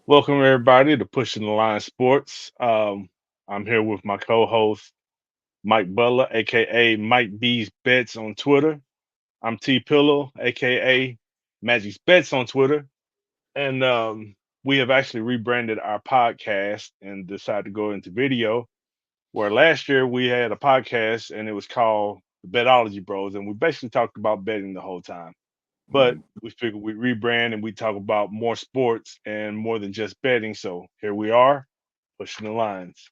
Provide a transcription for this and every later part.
Welcome everybody to Pushing the Line Sports. I'm here with my co-host Mike Butler, aka Mike B's Bets on Twitter. I'm T Pillow, aka Magic's Bets on Twitter, and we have actually rebranded our podcast and decided to go into video. Where last year we had a podcast and it was called the Betology Bros, and we basically talked about betting the whole time. But Mm, we figured we rebrand and we talk about more sports and more than just betting. So here we are, pushing the lines.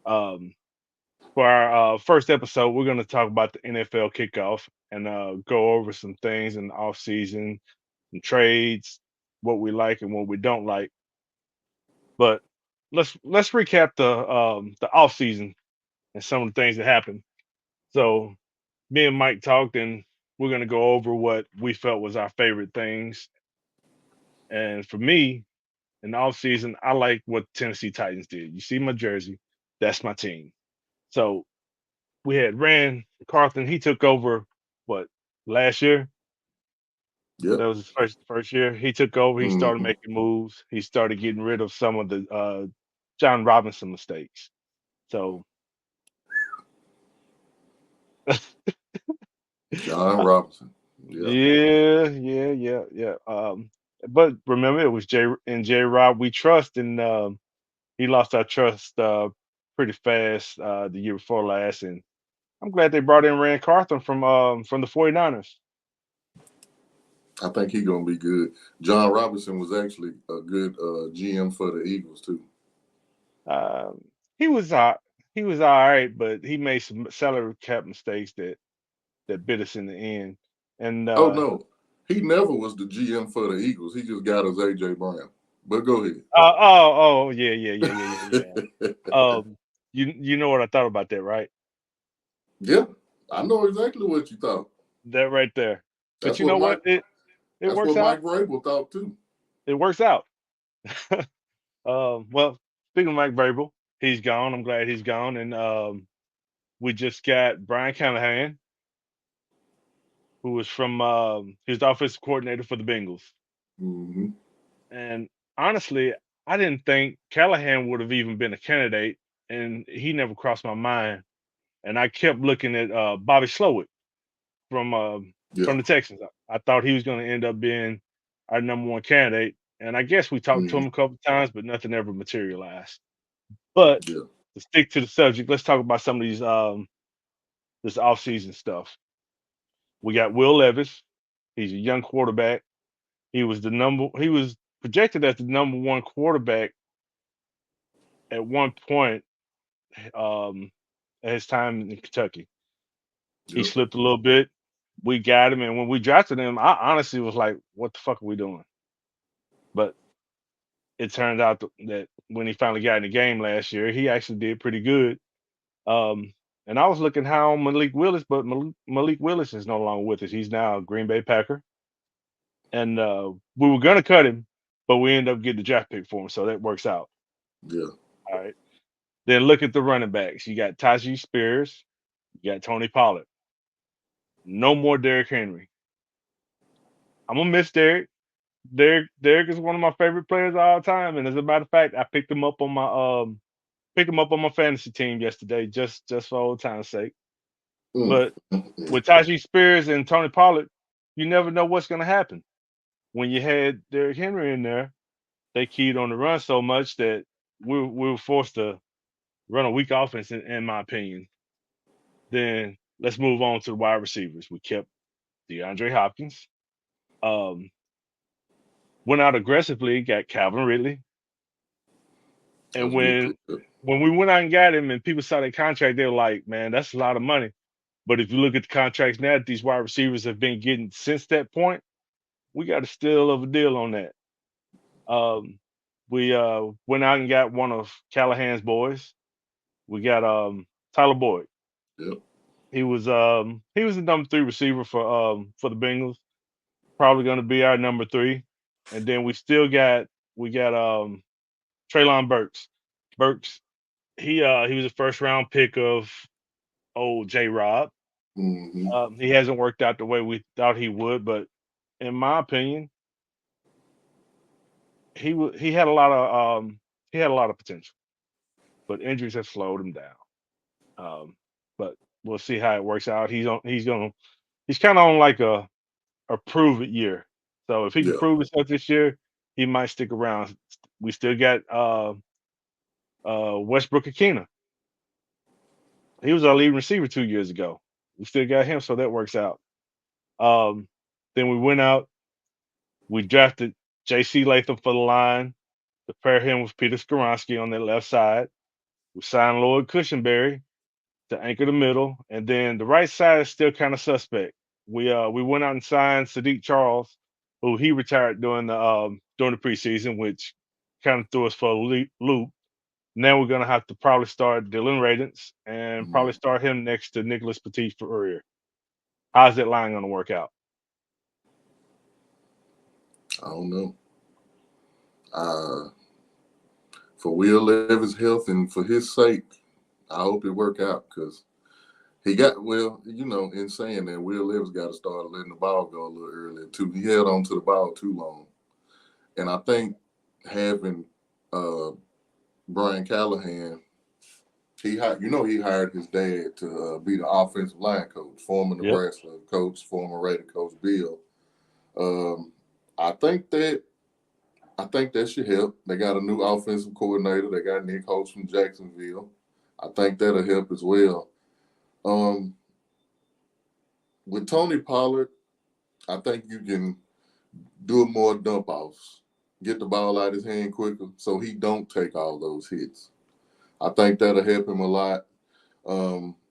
Um, for our first episode, we're going to talk about the NFL kickoff and go over some things in the off season, and trades, what we like and what we don't like. But let's recap the off season and some of the things that happened. So me and Mike talked, and we're going to go over what we felt was our favorite things. And for me, in the offseason, I like what Tennessee Titans did. You see my jersey, that's my team. So we had Rand Carthon. He took over what last year. yep. That was his first year. He took over. He started hmm making moves. He started getting rid of some of the John Robinson mistakes. So John uh, Robinson. Yeah. yeah. But remember, it was J Rob we trust, and he lost our trust pretty fast the year before last, and I'm glad they brought in Rand Carthon from the 49ers. I think he's gonna be good. John Robinson was actually a good GM for the Eagles too. Um, he was he was all right, but he made some salary cap mistakes that bit us in the end. And Oh no, he never was the GM for the Eagles. He just got us AJ Brown. But go ahead. yeah. You know what I thought about that, right? Yeah, I know exactly what you thought. That right there. But That's you what know what? Mike. It That's works what out. Mike Vrabel thought too. It works out. Well, speaking of Mike Vrabel, he's gone. I'm glad he's gone, and we just got Brian Callahan, who was from he was the offensive coordinator for the Bengals. hmm And honestly, I didn't think Callahan would have even been a candidate, and he never crossed my mind. And I kept looking at Bobby Slowick Yeah. from the Texans. I thought he was going to end up being our number one candidate, and I guess we talked to hmm him a couple times, but nothing ever materialized. But Yeah. to stick to the subject, let's talk about some of these this offseason stuff. We got Will Levis. He's a young quarterback. He was projected as the number one quarterback at one point um, at his time in Kentucky. He Yep. slipped a little bit. We got him, and when we drafted him, I honestly was like, "What the fuck are we doing?" But it turned out that when he finally got in the game last year, he actually did pretty good. Um, and I was looking high on Malik Willis, but Malik Willis is no longer with us. He's now a Green Bay Packer, and we were gonna cut him, but we ended up getting the draft pick for him, so that works out. Yeah. All right. Then look at the running backs. You got Tajee Spears, you got Tony Pollard. No more Derrick Henry. I'm gonna miss Derrick. Derrick is one of my favorite players of all time, and as a matter of fact, I picked him up on my fantasy team yesterday, just for old time's sake. Mm. But with Tajee Spears and Tony Pollard, you never know what's gonna happen. When you had Derrick Henry in there, they keyed on the run so much that we were forced to run a weak offense, in my opinion. Then let's move on to the wide receivers. We kept DeAndre Hopkins. Um, went out aggressively, got Calvin Ridley, and That's a good pickup. when we went out and got him, and people saw that contract, they were like, "Man, that's a lot of money." But if you look at the contracts now that these wide receivers have been getting since that point, we got a steal of a deal on that. Um, we went out and got one of Callahan's boys. We got Tyler Boyd. Yep. He was the number three receiver for the Bengals. Probably going to be our number three. And then we got Traylon Burks. Burks, he was a first round pick of old J Rob. hmm He hasn't worked out the way we thought he would, but in my opinion, he had a lot of potential, but injuries have slowed him down. But we'll see how it works out. He's kind of on like a prove it year. So if he can Yeah. prove himself this year, he might stick around. We still got Westbrook Akina. He was our leading receiver 2 years ago. We still got him, so that works out. Um, then we went out. We drafted J.C. Latham for the line to pair him with Peter Skoronsky on that left side. We signed Lloyd Cushenberry to anchor the middle, and then the right side is still kind of suspect. We went out and signed Sadiq Charles, who he retired during the preseason, which kind of threw us for a loop. Now we're gonna have to probably start Dylan Radens and probably Mhm. start him next to Nicholas Petit for Urier. How's that line gonna work out? I don't know. Uh, for Will Levis' health and for his sake, I hope it work out because he got in saying that, Will Levis got to start letting the ball go a little earlier too. He held on to the ball too long, and I think having uh, Brian Callahan, he hired his dad to be the offensive line coach, former Yep. Nebraska coach, former Raider coach Bill. Um, I think that I think that should help. They got a new offensive coordinator. They got Nick Holtz from Jacksonville. I think that'll help as well. Um, with Tony Pollard, I think you can do more dump offs, get the ball out of his hand quicker, so he don't take all those hits. I think that'll help him a lot.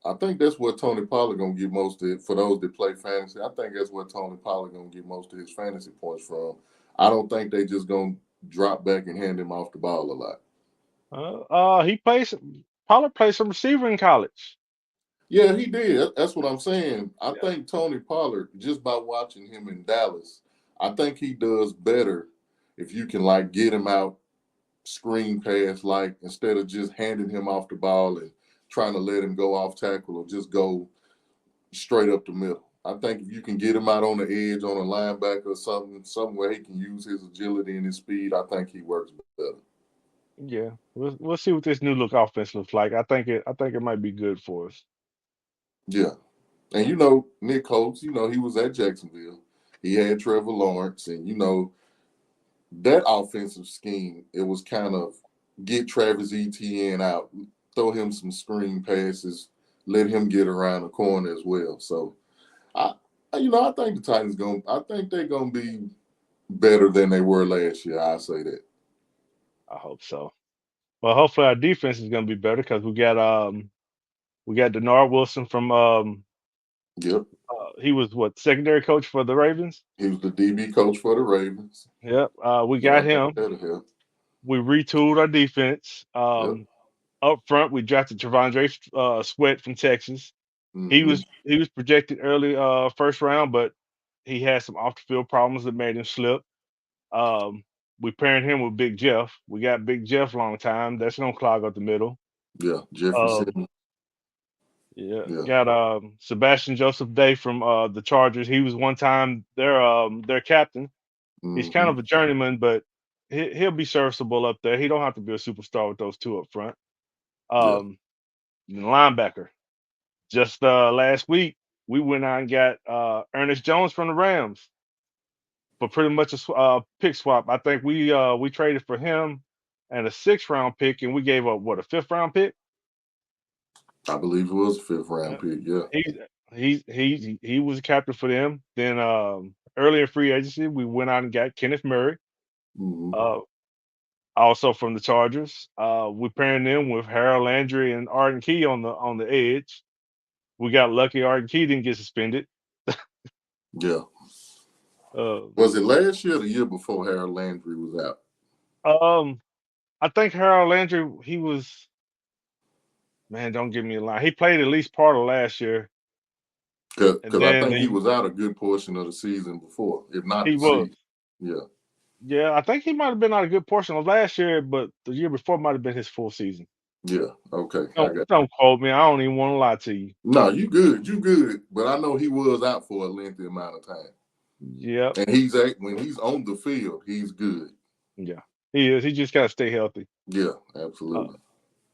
I think that's what Tony Pollard gonna get most of it for those that play fantasy. I think that's what Tony Pollard gonna get most of his fantasy points from. I don't think they just gonna drop back and hand him off the ball a lot. He plays. Pollard played some receiver in college. Yeah, he did. That's what I'm saying. I Yeah. think Tony Pollard, just by watching him in Dallas, I think he does better if you can like get him out screen pass, like instead of just handing him off the ball and trying to let him go off tackle or just go straight up the middle. I think if you can get him out on the edge on a linebacker or something where he can use his agility and his speed, I think he works better. Yeah, we'll see what this new look offense looks like. I think it might be good for us. Yeah. And Nick Holtz, he was at Jacksonville. He had Trevor Lawrence, and that offensive scheme, it was kind of get Travis Etienne out, throw him some screen passes, let him get around the corner as well. So I I think the Titans I think they're gonna be better than they were last year. I say that. I hope so. Well, hopefully our defense is going to be better because we got Denard Wilson from Yep. he was what secondary coach for the Ravens. He was the DB coach for the Ravens. Yep. We So I got think him. that'll help. We retooled our defense. Yep. Up front, we drafted Travandre Sweat from Texas. He Mm-hmm. was he was projected early first round, but he had some off the field problems that made him slip. Um, we paired him with Big Jeff. We got Big Jeff long time. That's gonna clog up the middle. Yeah. Jeffrey Um, Simmons. yeah, Yeah. got Sebastian Joseph Day from the Chargers. He was one time their captain. He's kind Mm-hmm. of a journeyman, but he'll be serviceable up there. He don't have to be a superstar with those two up front. Yeah. Um, linebacker. Just last week, we went out and got Ernest Jones from the Rams for pretty much a pick swap. I think we traded for him and a sixth round pick, and we gave up what a fifth round pick. I believe it was a fifth round Yeah. pick. Yeah. He's he was a captain for them. Then early in free agency, we went out and got Kenneth Murray, Mm-hmm. uh, also from the Chargers. We pairing them with Harold Landry and Arden Key on the edge. We got lucky Arden Key didn't get suspended. Yeah. Uh, Was it last year or the year before Harold Landry was out? um, I think Harold Landry, he was man, don't give me a line. He played at least part of last year, and Because I then think he was out a good portion of the season before, if not he the was. season. Yeah. Yeah, I think he might have been out a good portion of last year, but the year before might have been his full season. Yeah. Okay. I Don't got don't quote me. I don't even want to lie to you. No, you good. You good. But I know he was out for a lengthy amount of time. Yep. And when he's on the field, he's good. Yeah. He is. He just got to stay healthy. Yeah, Uh, absolutely.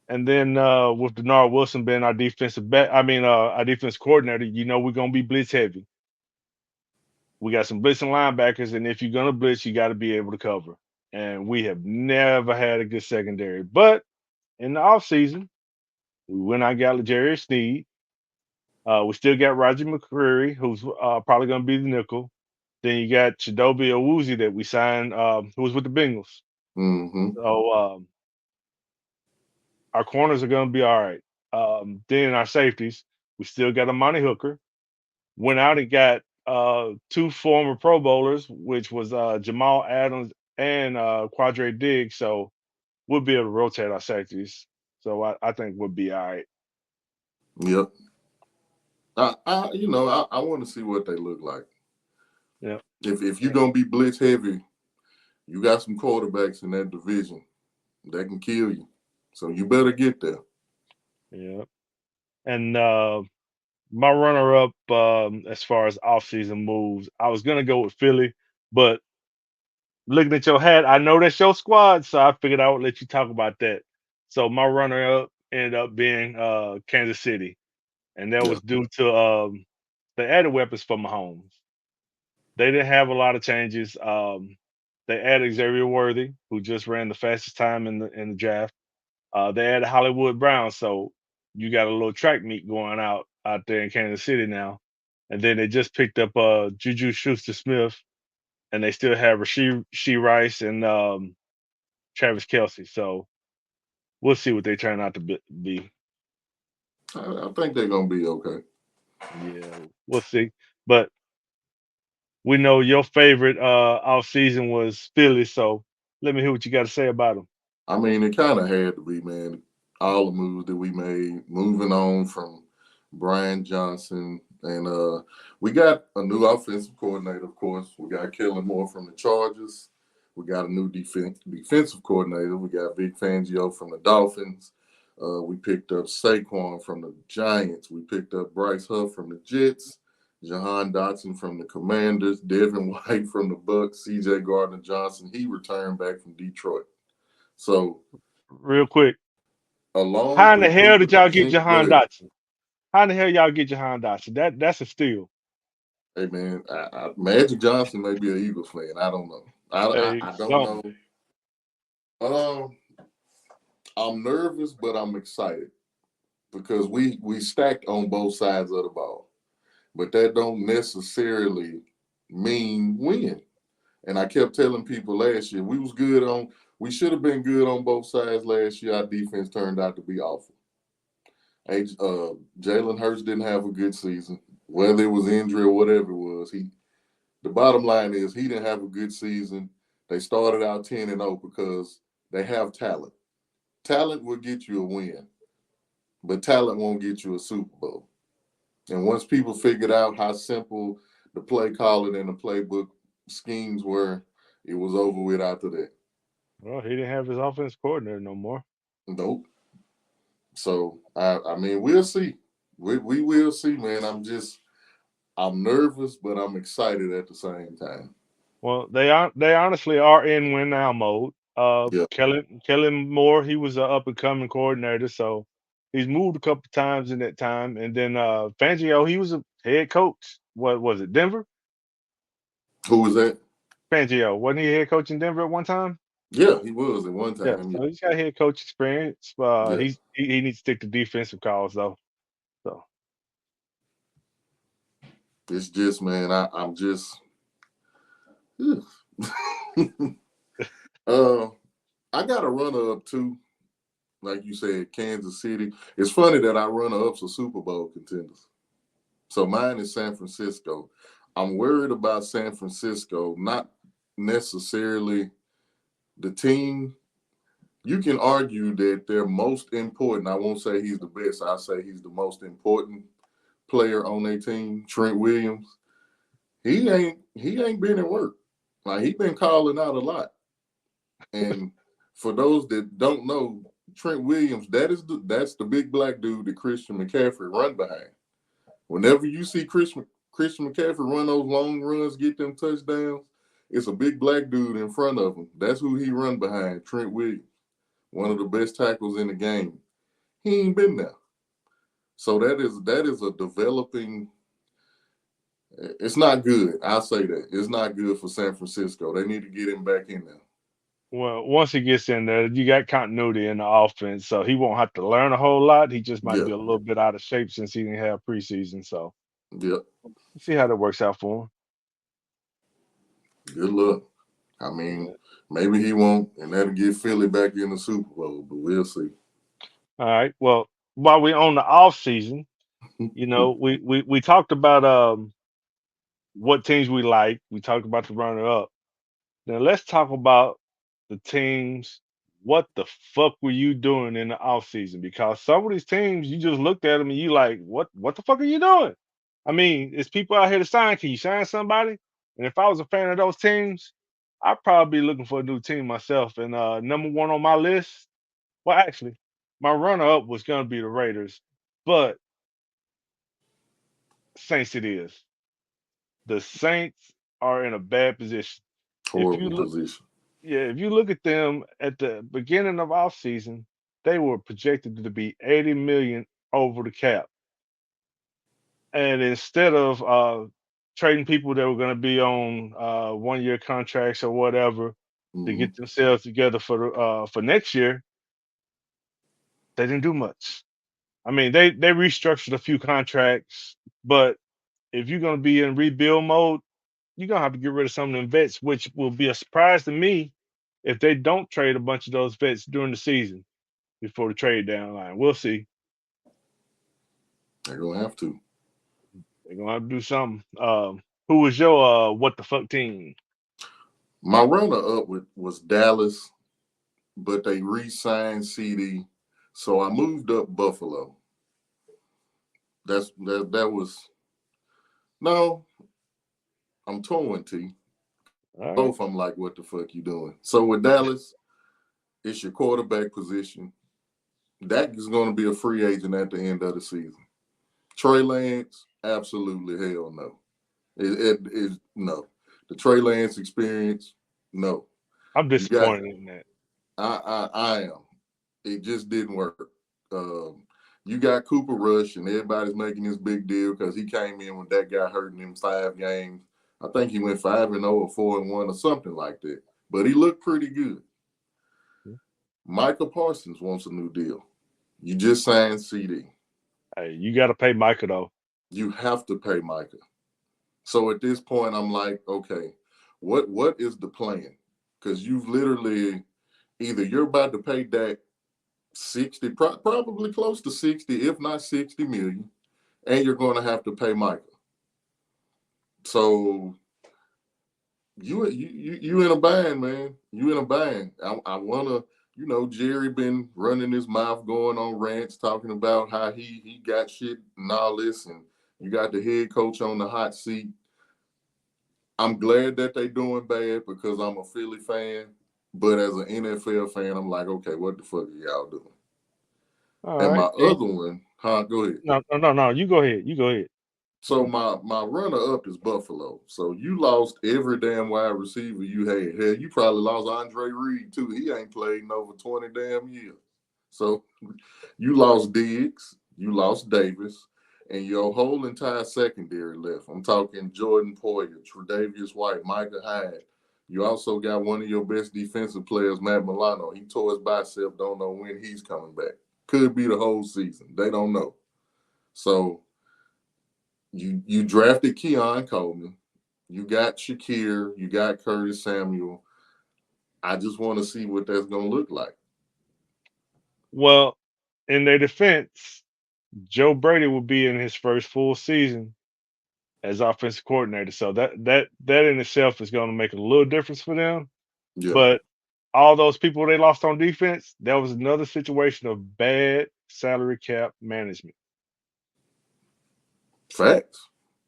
and then with Denard Wilson being our defensive back, our defense coordinator, we're gonna be blitz heavy. We got some blitzing linebackers, and if you're gonna blitz, you got to be able to cover. And we have never had a good secondary. But in the offseason, we went out and got L'Jarius Sneed. We still got Roger McCreary, who's probably gonna be the nickel. Then you got Chidobe Awuzie that we signed, who was with the Bengals. Mm-hmm. So our corners are going to be all right. Then our safeties, we still got Amani Hooker. Went out and got two former Pro Bowlers, which was Jamal Adams and Quadre Diggs. So we'll be able to rotate our safeties. So I think we'll be all right. Yep. I want to see what they look like. Yeah. If you're gonna be blitz heavy, you got some quarterbacks in that division that can kill you. So you better get there. Yeah. And my runner up as far as offseason moves, I was going to go with Philly, but looking at your hat, I know that's your squad, so I figured I would let you talk about that. So my runner up ended up being Kansas City, and that Yeah. was due to they added weapons for Mahomes. They didn't have a lot of changes. They added Xavier Worthy, who just ran the fastest time in the draft. They added Hollywood Brown, so you got a little track meet going out there in Kansas City now. And then they just picked up Juju Schuster Smith, and they still have Rasheed She Rice and Travis Kelsey. So we'll see what they turn out to be. I think they're gonna be okay. Yeah, we'll see. But we know your favorite off season was Philly, so let me hear what you got to say about them. I mean, it kind of had to be, man. All the moves that we made, moving on from Brian Johnson, and we got a new offensive coordinator, of course. We got Kellen Moore from the Chargers. We got a new defensive coordinator. We got Vic Fangio from the Dolphins. We picked up Saquon from the Giants. We picked up Bryce Huff from the Jets. Jahan Dotson from the Commanders. Devin White from the Bucks. C.J. Gardner Johnson. He returned back from Detroit. So Real quick, along how in the with hell did Cooper, y'all get go Jahan ahead. Dotson? How in the hell y'all get Jahan Dotson? That's a steal. Hey man, Magic Johnson may be an Eagles fan. I don't know. Hey, I don't know. something. Um, I'm nervous, but I'm excited because we stacked on both sides of the ball, but that don't necessarily mean win. And I kept telling people last year we was good on. We should have been good on both sides last year. Our defense turned out to be awful. Jalen Hurts didn't have a good season, whether it was injury or whatever it was. The bottom line is he didn't have a good season. They started out 10-0 because they have talent. Talent will get you a win, but talent won't get you a Super Bowl. And once people figured out how simple the play calling and the playbook schemes were, it was over with after that. Well, he didn't have his offense coordinator no more. Nope. So I mean we'll see. We will see, man. I'm nervous, but I'm excited at the same time. Well, they honestly are in win now mode. Yeah. Kellen Moore, he was an up and coming coordinator, so he's moved a couple times in that time. And then Fangio, he was a head coach. What was it, Denver? Who was that? Fangio, wasn't he head coach in Denver at one time? Yeah, he was at one Yeah, time. Yeah. so he's got head coach experience. Yeah. He needs to stick to defensive calls though. So It's just, man, I'm just uh I got a runner up too. Like you said, Kansas City. It's funny that our runner ups are Super Bowl contenders. So mine is San Francisco. I'm worried about San Francisco, not necessarily the team. You can argue that they're most important. I won't say he's the best. I'll say he's the most important player on their team, Trent Williams. He ain't been at work. Like he been calling out a lot. And for those that don't know, Trent Williams, that's the big black dude that Christian McCaffrey run behind. Whenever you see Christian McCaffrey run those long runs, get them touchdowns, It's a big black dude in front of him. That's who he run behind, Trent Williams, one of the best tackles in the game. He ain't been there. So that is a developing. It's not good. I'll say that. It's not good for San Francisco. They need to get him back in there. Well, once he gets in there, you got continuity in the offense, so he won't have to learn a whole lot. He just might Yeah. be a little bit out of shape since he didn't have preseason. So Yeah. we'll see how that works out for Good luck. I mean, him. maybe he won't, and that'll get Philly back in the Super Bowl, but we'll see. All right. Well, while we're on the off season, we talked about what teams we like. We talked about the runner up. Now let's talk about the teams. What the fuck were you doing in the off season? Because some of these teams, you just looked at them and you like, what the fuck are you doing? I mean, it's people out here to sign. Can you sign somebody? And if I was a fan of those teams, I'd probably be looking for a new team myself. And number one on my list, well, actually, my runner up was gonna be the Raiders, but Saints it is. The Saints are in a bad position. If you Horrible look position. Yeah, if you look at them at the beginning of off season, they were projected to be 80 million over the cap. And instead of trading people that were going to be on 1 year contracts or whatever to Hmm. get themselves together for next year, they didn't do much. I mean, they restructured a few contracts, but if you're going to be in rebuild mode, you're gonna have to get rid of some of them vets, which will be a surprise to me if they don't trade a bunch of those vets during the season before the trade deadline. We'll see. They're gonna have to. They're gonna have to do something. Who was your what the fuck team? My runner up was Dallas, but they re-signed CD, so I moved up Buffalo. That was no. I'm torn, T. All right. Both I'm like, what the fuck you doing? So with Dallas, it's your quarterback position. Dak is going to be a free agent at the end of the season. Trey Lance, absolutely hell no. It is no. The Trey Lance experience, no. I'm You got disappointed in that. I am. It just didn't work. Um, you got Cooper Rush, and everybody's making this big deal because he came in when that guy hurt in them 5 games. I think he went 5-0 or 4-1 or something like that. But he looked pretty good. Michael Parsons wants a new deal. You just signed CD. Hey, you got to pay Micah though. You have to pay Micah. So at this point, I'm like, okay, what is the plan? Because you've literally either you're about to pay Dak 60, probably close to 60, if not 60 million, and you're going to have to pay Micah. So you in a bind, man. You in a bind. I wanna, Jerry been running his mouth, going on rants, talking about how he got shit and all this, and you got the head coach on the hot seat. I'm glad that they doing bad because I'm a Philly fan, but as an NFL fan, I'm like, okay, what the fuck are y'all doing? All And my right. And other one, huh? Go ahead. no. You go ahead. You go ahead. So my runner up is Buffalo. So you lost every damn wide receiver you had. Hell, you probably lost Andre Reed too. He ain't played in over 20 damn years. So you lost Diggs, you lost Davis, and your whole entire secondary left. I'm talking Jordan Poyer, Tre'Davious White, Micah Hyde. You also got one of your best defensive players, Matt Milano. He tore his bicep. Don't know when he's coming back. Could be the whole season. They don't know. So you drafted Keon Coleman. You got Shakir. You got Curtis Samuel. I just want to see what that's going to look like. Well, in their defense, Joe Brady will be in his first full season as offensive coordinator. So that in itself is going to make a little difference for them. Yeah, But all those people they lost on defense, that was another situation of bad salary cap management. facts.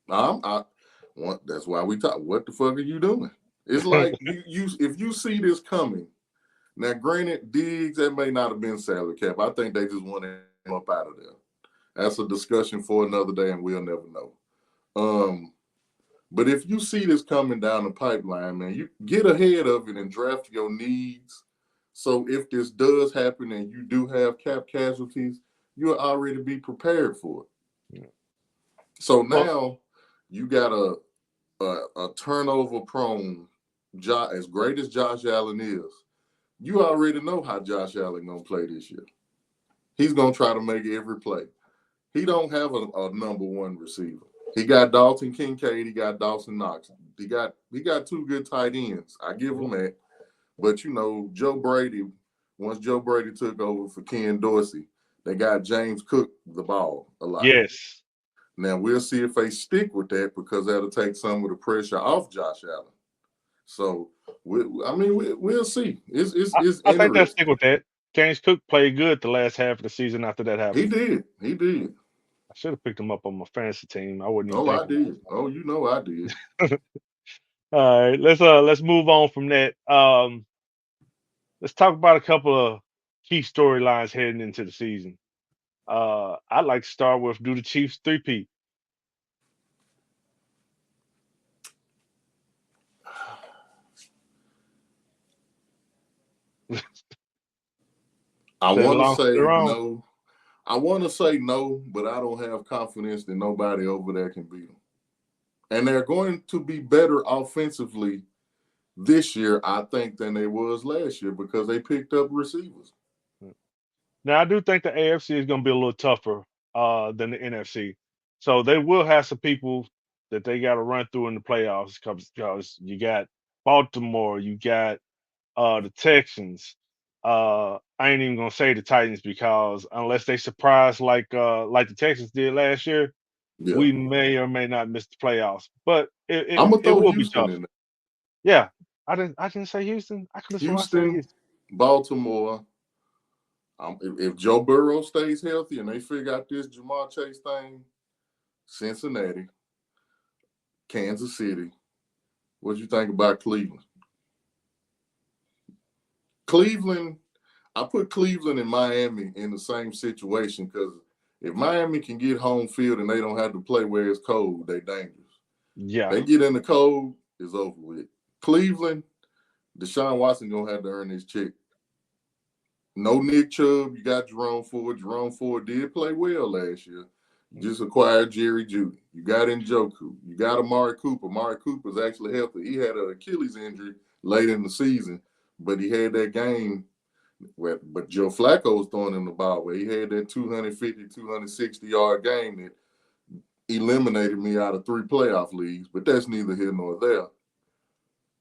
I want. That's why we talk. What the fuck are you doing? It's like you if you see this coming. Now, granted, Diggs that may not have been salary cap. I think they just wanted him up out of there. That's a discussion for another day, and we'll never know. Um, But if you see this coming down the pipeline, man, you get ahead of it and draft your needs. So if this does happen and you do have cap casualties, you'll already be prepared for it. Yeah. So Well, now you got a turnover prone, as great as Josh Allen is. You already know how Josh Allen gonna play this year. He's gonna try to make every play. He don't have a number one receiver. He got Dalton Kincaid. He got Dawson Knox. He got two good tight ends. I give him yep. that. But Joe Brady. Once Joe Brady took over for Ken Dorsey, they got James Cook the ball a lot. Yes. Now we'll see if they stick with that because that'll take some of the pressure off Josh Allen. So we'll see. It's I think they'll interesting. stick with that. James Cook played good the last half of the season after that He happened. did. He did. I should have picked him up on my fantasy team. I wasn't even Oh, I thinking did. Oh, I did. about it. All right, let's move on from that. Let's talk about a couple of key storylines heading into the season. I'd like to start with do the Chiefs three-peat. I Said want to along say their own. no. I want to say no, but I don't have confidence that nobody over there can beat them. And they're going to be better offensively this year, I think, than they was last year because they picked up receivers. Now I do think the AFC is going to be a little tougher than the NFC, so they will have some people that they got to run through in the playoffs because you got Baltimore, you got the Texans. I ain't even gonna say the Titans because unless they surprise like the Texans did last year, Yeah. we may or may not miss the playoffs. But it I'm it, gonna it throw will be Houston tough. in there. Yeah, I didn't say Houston. I could have sworn I said Houston, Houston. Baltimore. If Joe Burrow stays healthy and they figure out this Jamar Chase thing, Cincinnati, Kansas City. What you think about Cleveland? Cleveland, I put Cleveland and Miami in the same situation because if Miami can get home field and they don't have to play where it's cold, they dangerous. Yeah, They get in the cold, it's over with. Cleveland, Deshaun Watson gonna have to earn his check. No Nick Chubb, you got Jerome Ford. Jerome Ford did play well last year. You just acquired Jerry Judy. You got Njoku. You got Amari Cooper. Amari Cooper's actually healthy. He had an Achilles injury late in the season, but he had that game but Joe Flacco was throwing him the ball where he had that 250, 260-yard game that eliminated me out of 3 playoff leagues, but that's neither here nor there.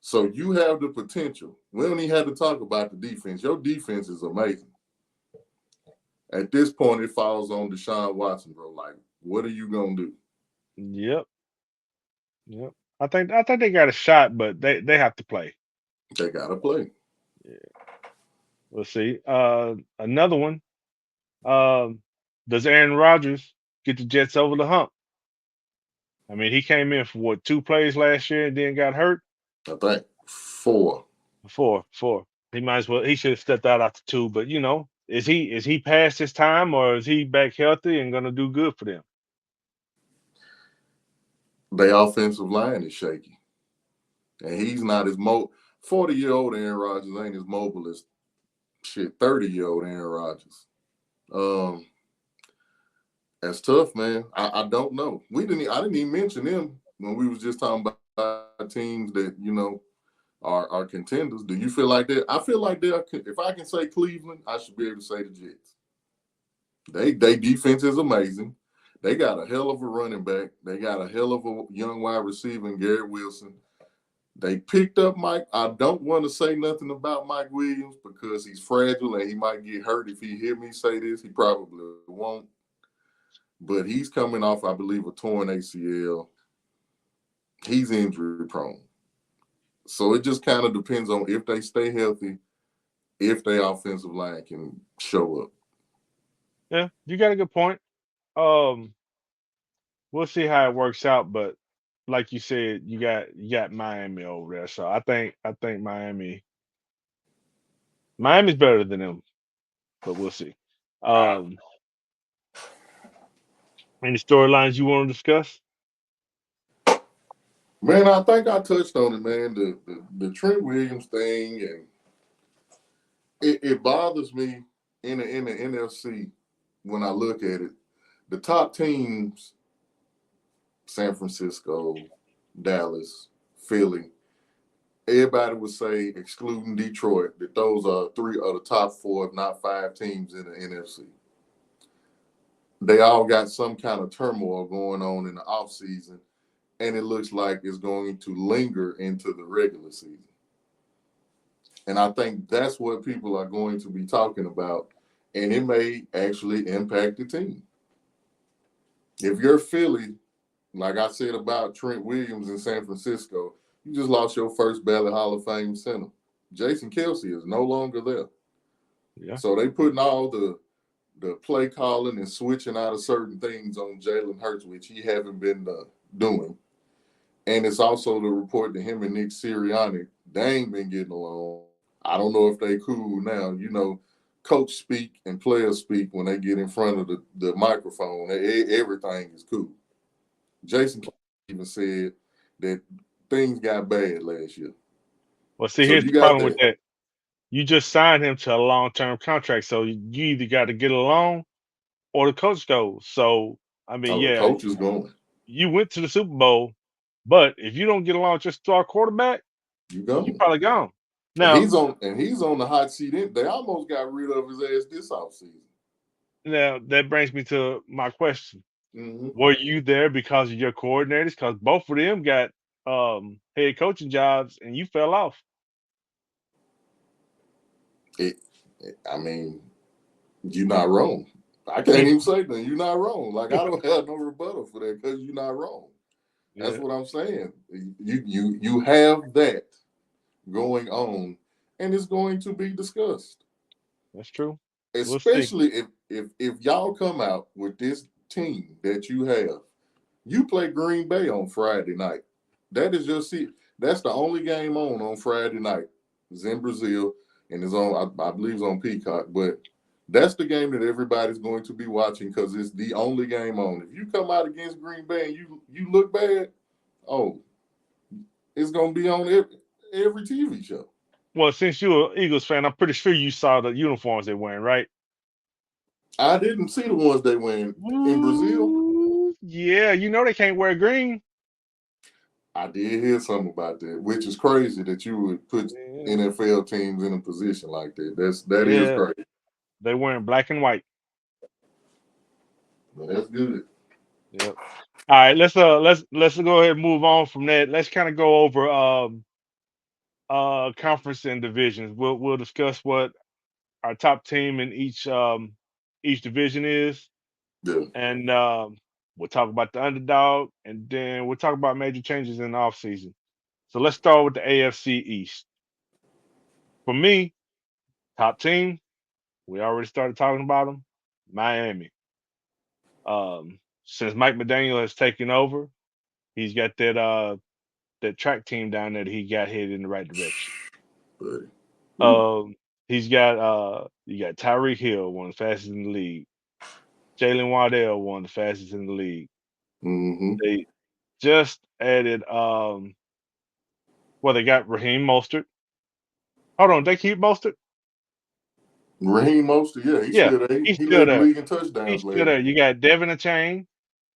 So you have the potential. We don't even have to talk about the defense. Your defense is amazing. At this point, it falls on Deshaun Watson, bro. Like, what are you gonna do? yep, yep. I think they got a shot, but they have to play. They gotta play. Yeah, we'll see. Another one. Um, does Aaron Rodgers get the Jets over the hump? I mean, he came in for what 2 plays last year and then got hurt. I think 4. Four. He might as well. He should have stepped out after two. But is he past his time or is he back healthy and gonna do good for them? Their offensive line is shaky, and he's not as 40-year-old Aaron Rodgers ain't as mobile as 30-year-old Aaron Rodgers. Um, That's tough, man. I don't know. I didn't even mention them when we was just talking about teams that are contenders. Do you feel like that? I feel like they're. If I can say Cleveland, I should be able to say the Jets. They defense is amazing. They got a hell of a running back. They got a hell of a young wide receiver in Garrett Wilson. They picked up Mike. I don't want to say nothing about Mike Williams because he's fragile and he might get hurt if he hear me say this. He probably won't. But he's coming off, I believe, a torn ACL. He's injury prone. So it just kind of depends on if they stay healthy, if their offensive line can show up. Yeah, you got a good point. Um, we'll see how it works out, but like you said, you got Miami over there. So I think Miami's better than them, but we'll see. Um, any storylines you want to discuss? Man, I think I touched on it, man. The Trent Williams thing, and it bothers me in the NFC when I look at it. The top teams, San Francisco, Dallas, Philly, everybody would say, excluding Detroit, that those are three of the top four, if not five teams in the NFC. They all got some kind of turmoil going on in the offseason, and it looks like it's going to linger into the regular season. And I think that's what people are going to be talking about, and it may actually impact the team. If you're Philly, like I said about Trent Williams in San Francisco, you just lost your first ballot Hall of Fame center. Jason Kelsey is no longer there. Yeah, So they putting all the play calling and switching out of certain things on Jalen Hurts, which he haven't been doing. And it's also the report that him and Nick Sirianni, they ain't been getting along. I don't know if they cool now. You know, coach speak and players speak when they get in front of the microphone. Everything is cool. Jason even said that things got bad last year. well, see, So here's you the got problem with that. that. You just signed him to a long-term contract, so you either got to get along or the coach goes. So, I mean, Oh, the yeah, coach is going. you went to the Super Bowl, but if you don't get along with your star quarterback, You you going. probably gone. And Now, he's on the hot seat. They almost got rid of his ass this offseason. now that brings me to my question. Mm-hmm. Were you there because of your coordinators? Because both of them got head coaching jobs and you fell off. It, I mean, you're not wrong. I can't You even say that. You're not wrong. Like I don't have no rebuttal for that because you're not wrong. That's Yeah, what I'm saying. You have that going on, and it's going to be discussed. that's true. We'll see. Especially if y'all come out with this team that you have. You play Green Bay on Friday night. That is your see. That's the only game on Friday night. It's in Brazil and it's on. I believe it's on Peacock. But that's the game that everybody's going to be watching because it's the only game on. If you come out against Green Bay and you look bad, oh, it's gonna be on every TV show. Well, since you're an Eagles fan, I'm pretty sure you saw the uniforms they're wearing, right? I didn't see the ones they went in Brazil. Ooh, yeah, you know they can't wear green. I did hear something about that, which is crazy that you would put Yeah, NFL teams in a position like that. That is yeah, crazy. they're wearing black and white. But that's good. Yep. All right, let's go ahead and move on from that. Let's kind of go over conference and divisions. We'll discuss what our top team in each division is, Yeah. and we'll talk about the underdog, and then we'll talk about major changes in the offseason. So let's start with the AFC East. For me, top team, we already started talking about them. Miami. Since Mike McDaniel has taken over, he's got that track team down there that he got headed in the right direction. Buddy. Ooh. He's got you got Tyreek Hill, one of the fastest in the league. Jalen Waddell, one of the fastest in the league. Mm-hmm. They just added well, they got Raheem Mostert. Hold on, they keep Mostert? Raheem Mostert, yeah, he's Yeah, still there. He, he's he still led the there. league in He's touchdowns still last there. year. You got Devin Chain.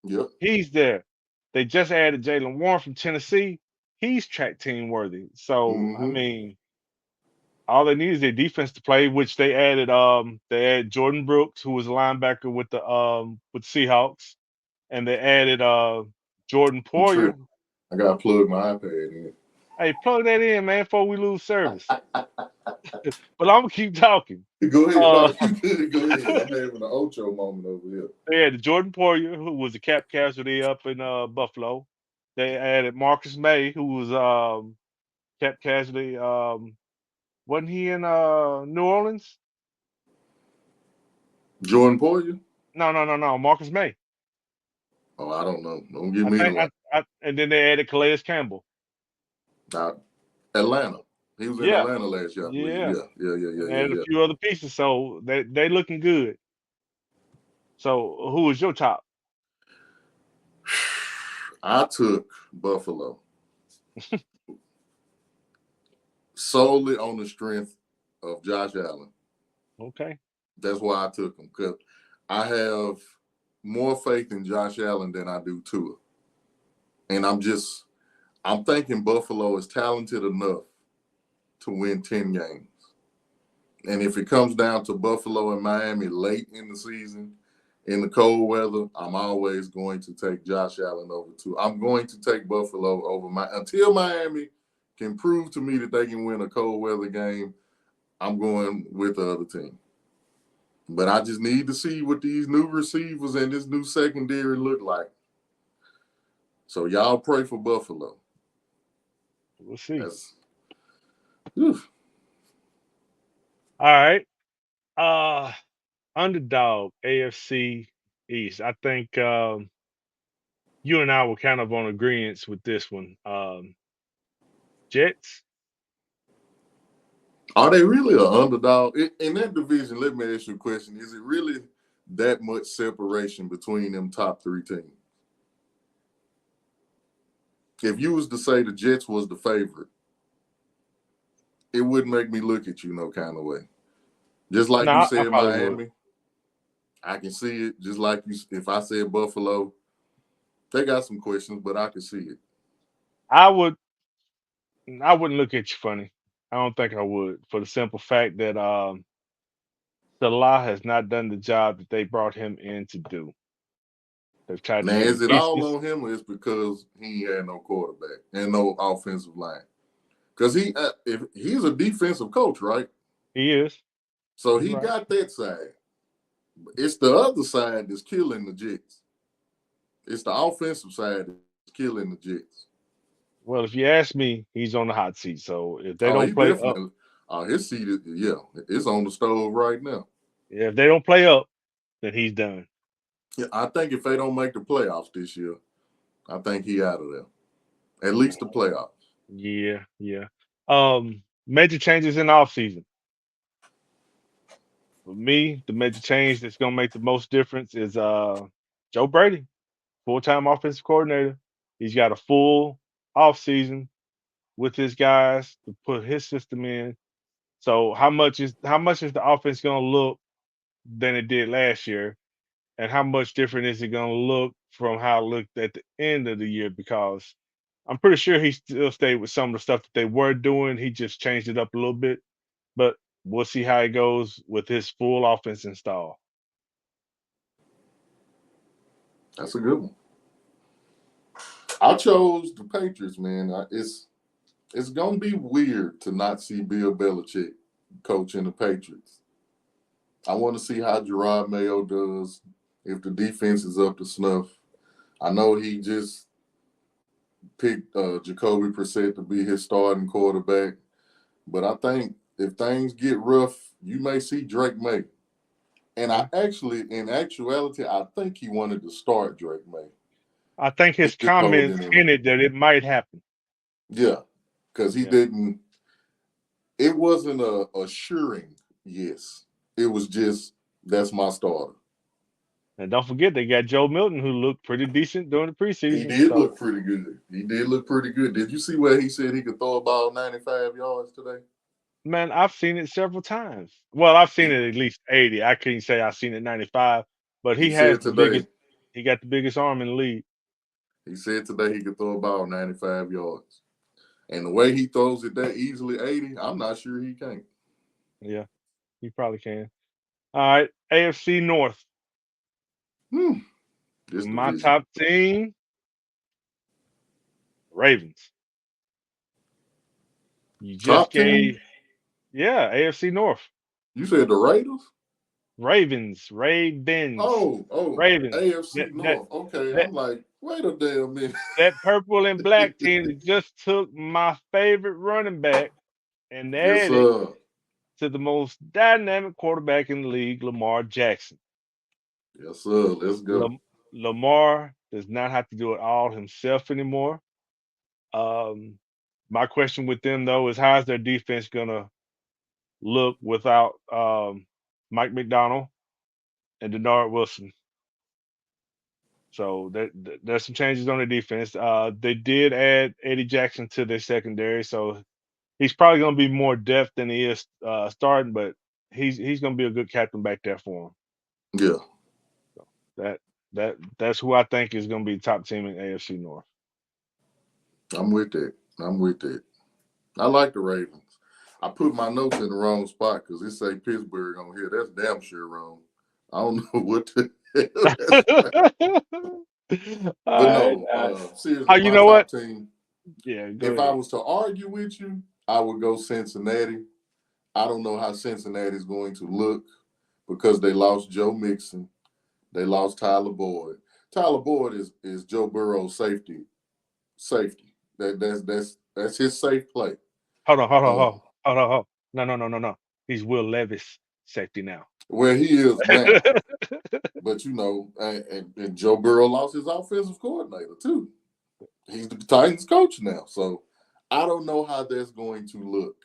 Yep. He's there. They just added Jalen Warren from Tennessee. He's track team worthy. So I Mm-hmm. mean, all they need is their defense to play, which they added Jordan Brooks, who was a linebacker with Seahawks, and they added Jordan I'm Poyer. tripping. I gotta plug my iPad in. Hey, plug that in, man, before we lose service. But I'm gonna keep talking. Go ahead. Uh No, you good. Go ahead. I'm having an Ocho moment over here. they added Jordan Poyer, who was a cap casualty up in Buffalo. They added Marcus May, who was cap casualty. Wasn't he in New Orleans? Jordan Poyer? No, no, no, no. Marcus May. Oh, I don't know. Don't give I me the think line. and then they added Calais Campbell. Uh, Atlanta. He was in Yeah, Atlanta last year, I believe. yeah. Yeah, yeah, yeah, And yeah, they yeah, added a yeah. few other pieces, so they looking good. So who is your top? I took Buffalo. solely on the strength of Josh Allen. Okay. That's why I took him because I have more faith in Josh Allen than I do Tua, and I'm thinking Buffalo is talented enough to win 10 games. And if it comes down to Buffalo and Miami late in the season, in the cold weather, I'm always going to take Josh Allen over Tua. I'm going to take Buffalo over until Miami can prove to me that they can win a cold weather game. I'm going with the other team. But I just need to see what these new receivers and this new secondary look like. So y'all pray for Buffalo. We'll see. That's oof. All right. Uh Underdog AFC East. I think you and I were kind of on agreement with this one. Jets. Are they really an underdog in that division? Let me ask you a question: is it really that much separation between them top three teams? If you was to say the Jets was the favorite, it wouldn't make me look at you no kind of way. Just like No, you I said probably would. Miami, I can see it. Just like you, if I said Buffalo, they got some questions, but I can see it. I would I wouldn't look at you funny. I don't think I would, for the simple fact that Salah has not done the job that they brought him in to do. They've tried to Now, give him is it all pieces. on him, or is because he had no quarterback and no offensive line? Because if he's a defensive coach, right? He is. So You're he right. got that side. It's the other side that's killing the Jets. It's the offensive side that's killing the Jets. Well, if you ask me, he's on the hot seat. So if they Oh, don't he play up, definitely. His seat is, yeah, it's on the stove right now. yeah, if they don't play up, then he's done. Yeah, I think if they don't make the playoffs this year, I think he out of there. At least the playoffs. Yeah, yeah. Major changes in the offseason. For me, the major change that's gonna make the most difference is Joe Brady, full-time offensive coordinator. He's got a full offseason with his guys to put his system in. So how much is the offense gonna look than it did last year? And how much different is it gonna look from how it looked at the end of the year? Because I'm pretty sure he still stayed with some of the stuff that they were doing. He just changed it up a little bit. But we'll see how it goes with his full offense install. That's a good one. I chose the Patriots, man. It's gonna be weird to not see Bill Belichick coaching the Patriots. I want to see how Gerard Mayo does if the defense is up to snuff. I know he just picked Jacoby Brissett to be his starting quarterback, but I think if things get rough, you may see Drake May. And I Okay. actually, in actuality, I think he wanted to start Drake May. I think He his just holding comments him. hinted that it might happen. Yeah, because he Yeah. didn't. It wasn't a assuring yes. It was just that's my starter. And don't forget they got Joe Milton who looked pretty decent during the He preseason. did So look pretty good. He did look pretty good. Did you see where he said he could throw a ball 95 yards today? man, I've seen it several times. Well, I've seen He, it at least 80. I couldn't say I've seen it 95, but he said today. he got the biggest arm in the league. He said today he could throw a ball 95 yards. And the way he throws it that easily 80, I'm not sure he can. Yeah, he probably can. All right, AFC North. Hmm. This My division. top team, Ravens. You just Top 10? gave, yeah, AFC North. You said the Raiders? Ravens, Oh, Ravens. AFC That that North. Okay, that I'm like, wait a damn minute. that purple and black team that just took my favorite running back and Yes, added sir. to the most dynamic quarterback in the league, Lamar Jackson. Yes, sir. Let's go. Lamar does not have to do it all himself anymore. Um, my question with them though is how is their defense gonna look without Mike McDonald and Denard Wilson? So there's some changes on the defense. They did add Eddie Jackson to their secondary, so he's probably going to be more depth than he is starting, but he's going to be a good captain back there for him. Yeah, That that's who I think is going to be the top team in AFC North. I'm with that. I'm with that. I like the Ravens. I put my notes in the wrong spot because it say Pittsburgh on here. That's damn sure wrong. I don't know what the hell that's about. All But right. no, Oh, seriously, you my know what? top team. Yeah, go If I ahead. was to argue with you, I would go Cincinnati. I don't know how Cincinnati is going to look because they lost Joe Mixon. They lost Tyler Boyd. Tyler Boyd is Joe Burrow's safety. Safety. That's his safe play. Hold on, hold on, hold Uh, on, hold on, hold on. No, no, no, no, no. He's Will Levis safety now. where he is now. But and Joe Burrow lost his offensive coordinator too. He's the Titans coach now. So I don't know how that's going to look.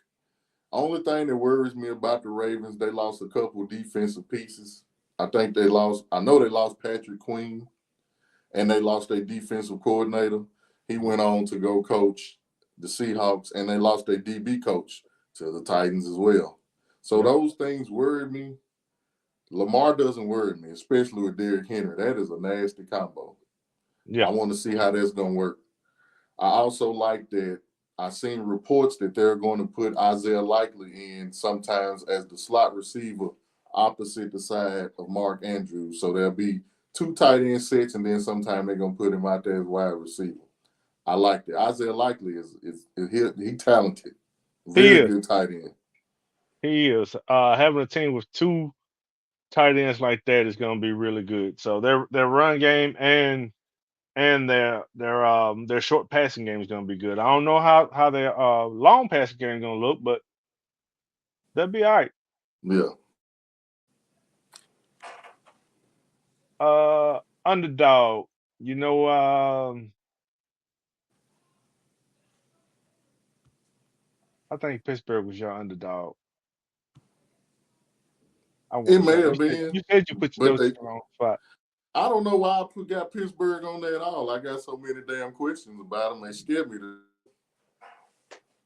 Only thing that worries me about the Ravens, they lost a couple of defensive pieces. I know they lost Patrick Queen and they lost their defensive coordinator. He went on to go coach the Seahawks, and they lost their DB coach to the Titans as well. So Yep. those things worry me. Lamar doesn't worry me, especially with Derrick Henry. That is a nasty combo. I Yeah. want to see how that's going to work. I also like that I've seen reports that they're going to put Isaiah Likely in sometimes as the slot receiver opposite the side of Mark Andrews. So there'll be two tight end sets, and then sometime they're going to put him out there as wide receiver. I like that. Isaiah Likely is he talented, He very is. good tight end. He is. Having a team with two tight ends like that is going to be really good. So their run game and their short passing game is going to be good. I don't know how their long passing game is going to look, but they'll be all right. Yeah, Underdog. You know, I think Pittsburgh was your underdog. I it want to may say have been, you said you put your but notes in the wrong spot. I don't know why got Pittsburgh on there at all. I got so many damn questions about them. They scared me.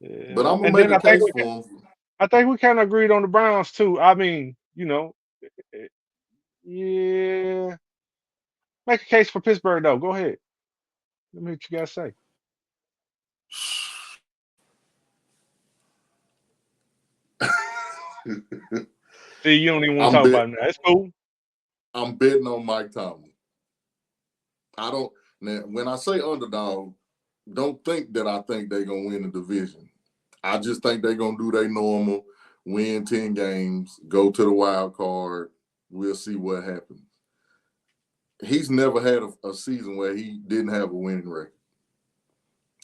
But Yeah, I'm gonna and make then a case for them. I think we kind of agreed on the Browns too. I mean, eh, yeah, make a case for Pittsburgh though. Go ahead. Let me hear what you guys say. See, you don't even want to I'm talk bet about it now. It's cool. I'm betting on Mike Tomlin. I don't now when I say underdog, don't think that I think they're gonna win the division. I just think they're gonna do their normal, win 10 games, go to the wild card. We'll see what happens. He's never had a season where he didn't have a winning record.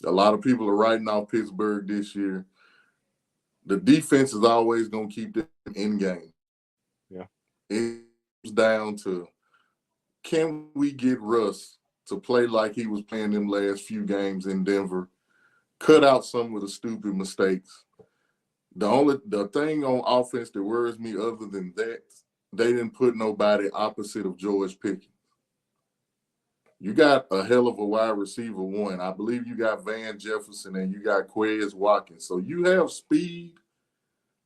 A lot of people are writing off Pittsburgh this year. The defense is always gonna keep them in game. Yeah, It's down to can we get Russ to play like he was playing them last few games in Denver, cut out some of the stupid mistakes. The thing on offense that worries me other than that, they didn't put nobody opposite of George Pickens. You got a hell of a wide receiver one. I believe you got Van Jefferson and you got Quez Watkins. So you have speed,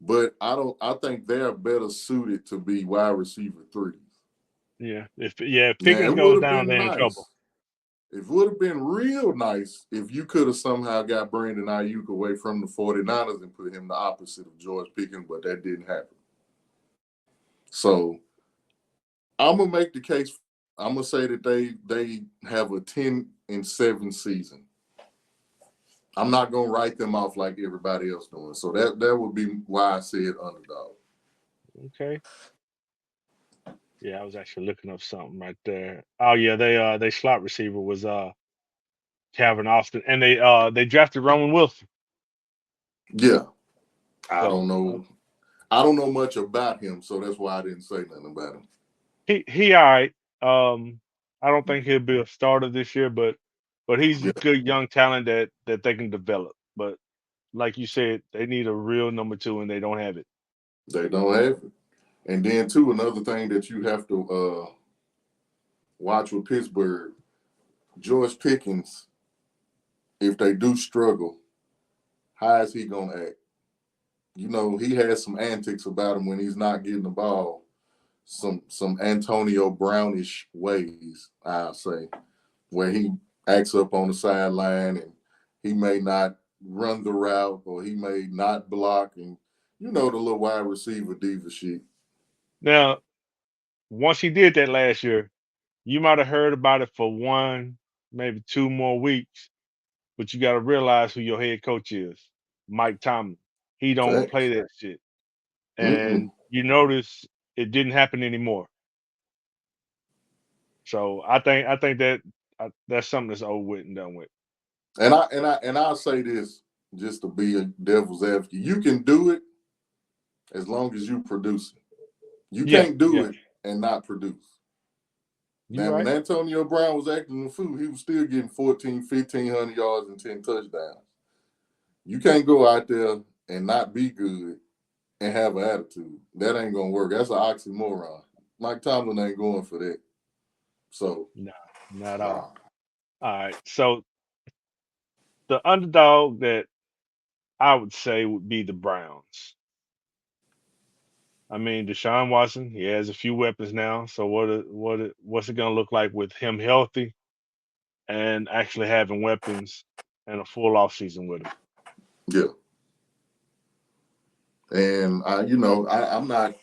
but I think they're better suited to be wide receiver threes. if Now Pickens it would goes have down, been they're in trouble. nice. It would have been real nice if you could have somehow got Brandon Ayuk away from the 49ers and put him the opposite of George Pickens, but that didn't happen. So I'm gonna make the case. I'm gonna say that they have a 10-7 season. I'm not gonna write them off like everybody else doing. So that would be why I said underdog. Okay. Yeah, I was actually looking up something right there. Oh yeah, they slot receiver was Calvin Austin, and they drafted Roman Wilson. Yeah, I So don't know. I don't know much about him, so that's why I didn't say nothing about him. he all right. I don't think he'll be a starter this year, but he's Yeah, good young talent that they can develop. But like you said, they need a real number two, and they don't have it. they don't have it. And then too, another thing that you have to watch with Pittsburgh. George Pickens, if they do struggle, how is he gonna act? He has some antics about him when he's not getting the ball. Some Antonio Brownish ways, I'll say, where he acts up on the sideline and he may not run the route or he may not block, and the little wide receiver diva shit. Now, once he did that last year, you might have heard about it for one, maybe 2 more weeks, but you got to realize who your head coach is, Mike Tomlin. He don't play Facts. that shit, Mm-mm. and you notice it didn't happen anymore. So I think that that's something that's over with and done with. And I'll say this just to be a devil's advocate. You can do it as long as you produce it. You Yeah, can't do yeah, it and not produce. you Now, when right. Antonio Brown was acting the fool, he was still getting 14, 1,500 yards and 10 touchdowns. You can't go out there and not be good and have an attitude. That ain't going to work. That's an oxymoron. Mike Tomlin ain't going for that. So, No, not at all. nah. All right. So the underdog that I would say would be the Browns. I mean, Deshaun Watson, he has a few weapons now. So what's it gonna look like with him healthy and actually having weapons and a full off season with him? Yeah. And, I'm not.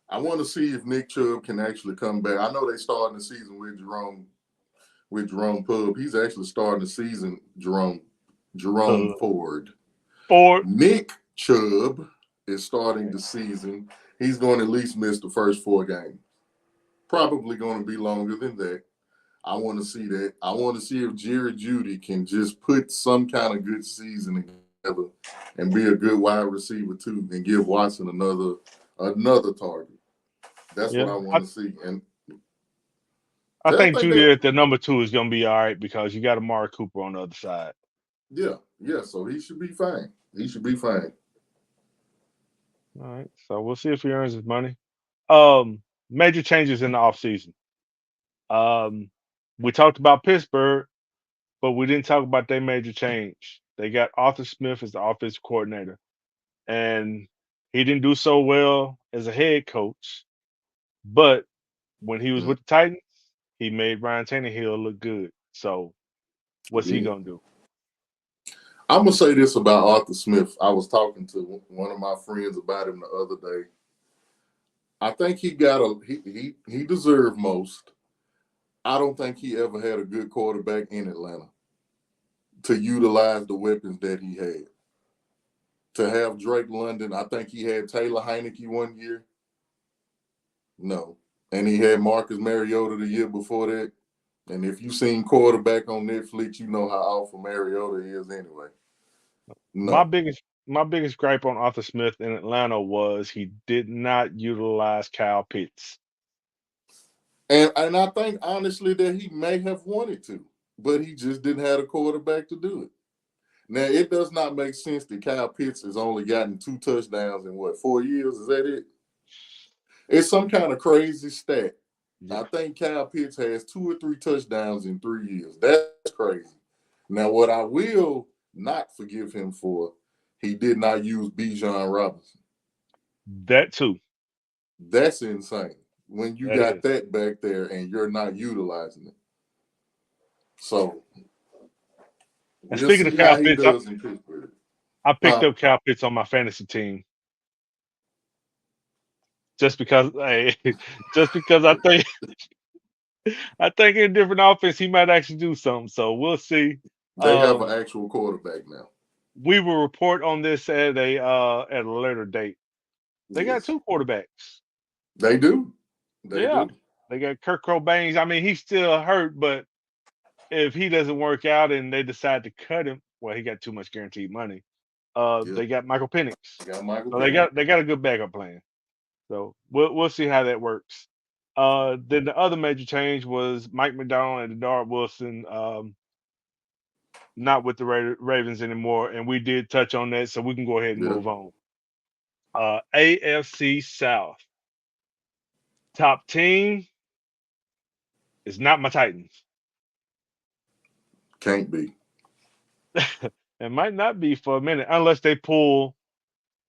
I want to see if Nick Chubb can actually come back. I know they starting the season with Jerome Pub. He's actually starting the season Jerome Uh, Ford. Ford. Nick Chubb is starting the season. He's going to at least miss the first 4 games. Probably going to be longer than that. I want to see that. I want to see if Jerry Judy can just put some kind of good season together and be a good wide receiver too, and give Watson another target. That's what Yeah, I want to see. And I I think think Judy that, at the number two is gonna be all right because you got Amari Cooper on the other side. yeah. So he should be fine. He should be fine. All right. So we'll see if he earns his money. Major changes in the offseason. Um, we talked about Pittsburgh, but we didn't talk about their major change. They got Arthur Smith as the offensive coordinator, and he didn't do so well as a head coach. But when he was Mm, with the Titans, he made Ryan Tannehill look good. So he what's he did. gonna do? I'm gonna say this about Arthur Smith. I was talking to one of my friends about him the other day. I think he deserved most. I don't think he ever had a good quarterback in Atlanta to utilize the weapons that he had. To have Drake London, I think he had Taylor Heineke one year. No. And he had Marcus Mariota the year before that. And if you've seen quarterback on Netflix, you know how awful Mariota is anyway. My No. biggest my biggest gripe on Arthur Smith in Atlanta was he did not utilize Kyle Pitts. And I think honestly that he may have wanted to, but he just didn't have a quarterback to do it. Now it does not make sense that Kyle Pitts has only gotten 2 touchdowns in what, 4 years? Is that it? It's some kind of crazy stat. I Yeah, think Kyle Pitts has 2 or 3 touchdowns in 3 years. That's crazy. Now, what I will not forgive him for, he did not use Bijan Robinson. that too. That's insane. When you That got is. that back there and you're not utilizing it. So And we'll speaking of see Kyle how he Pitts, does in Pittsburgh. I picked Huh? up Kyle Pitts on my fantasy team just because hey, just because I think in different offense he might actually do something. So we'll see. They have an Um, actual quarterback now. we will report on this at a later date. They got Yes. two quarterbacks. They do. They Yeah. do. They got Kirk Cobain. I mean, he's still hurt, but if he doesn't work out and they decide to cut him, well, he got too much guaranteed money. Yep. They got Michael Penix. They got Michael So they Penix. got a good backup plan. So we'll see how that works. Then the other major change was Mike McDonald and Dart Wilson not with the Ravens anymore, and we did touch on that, so we can go ahead and Yep. move on. AFC South top team is not my Titans. Can't be. It might not be for a minute unless they pull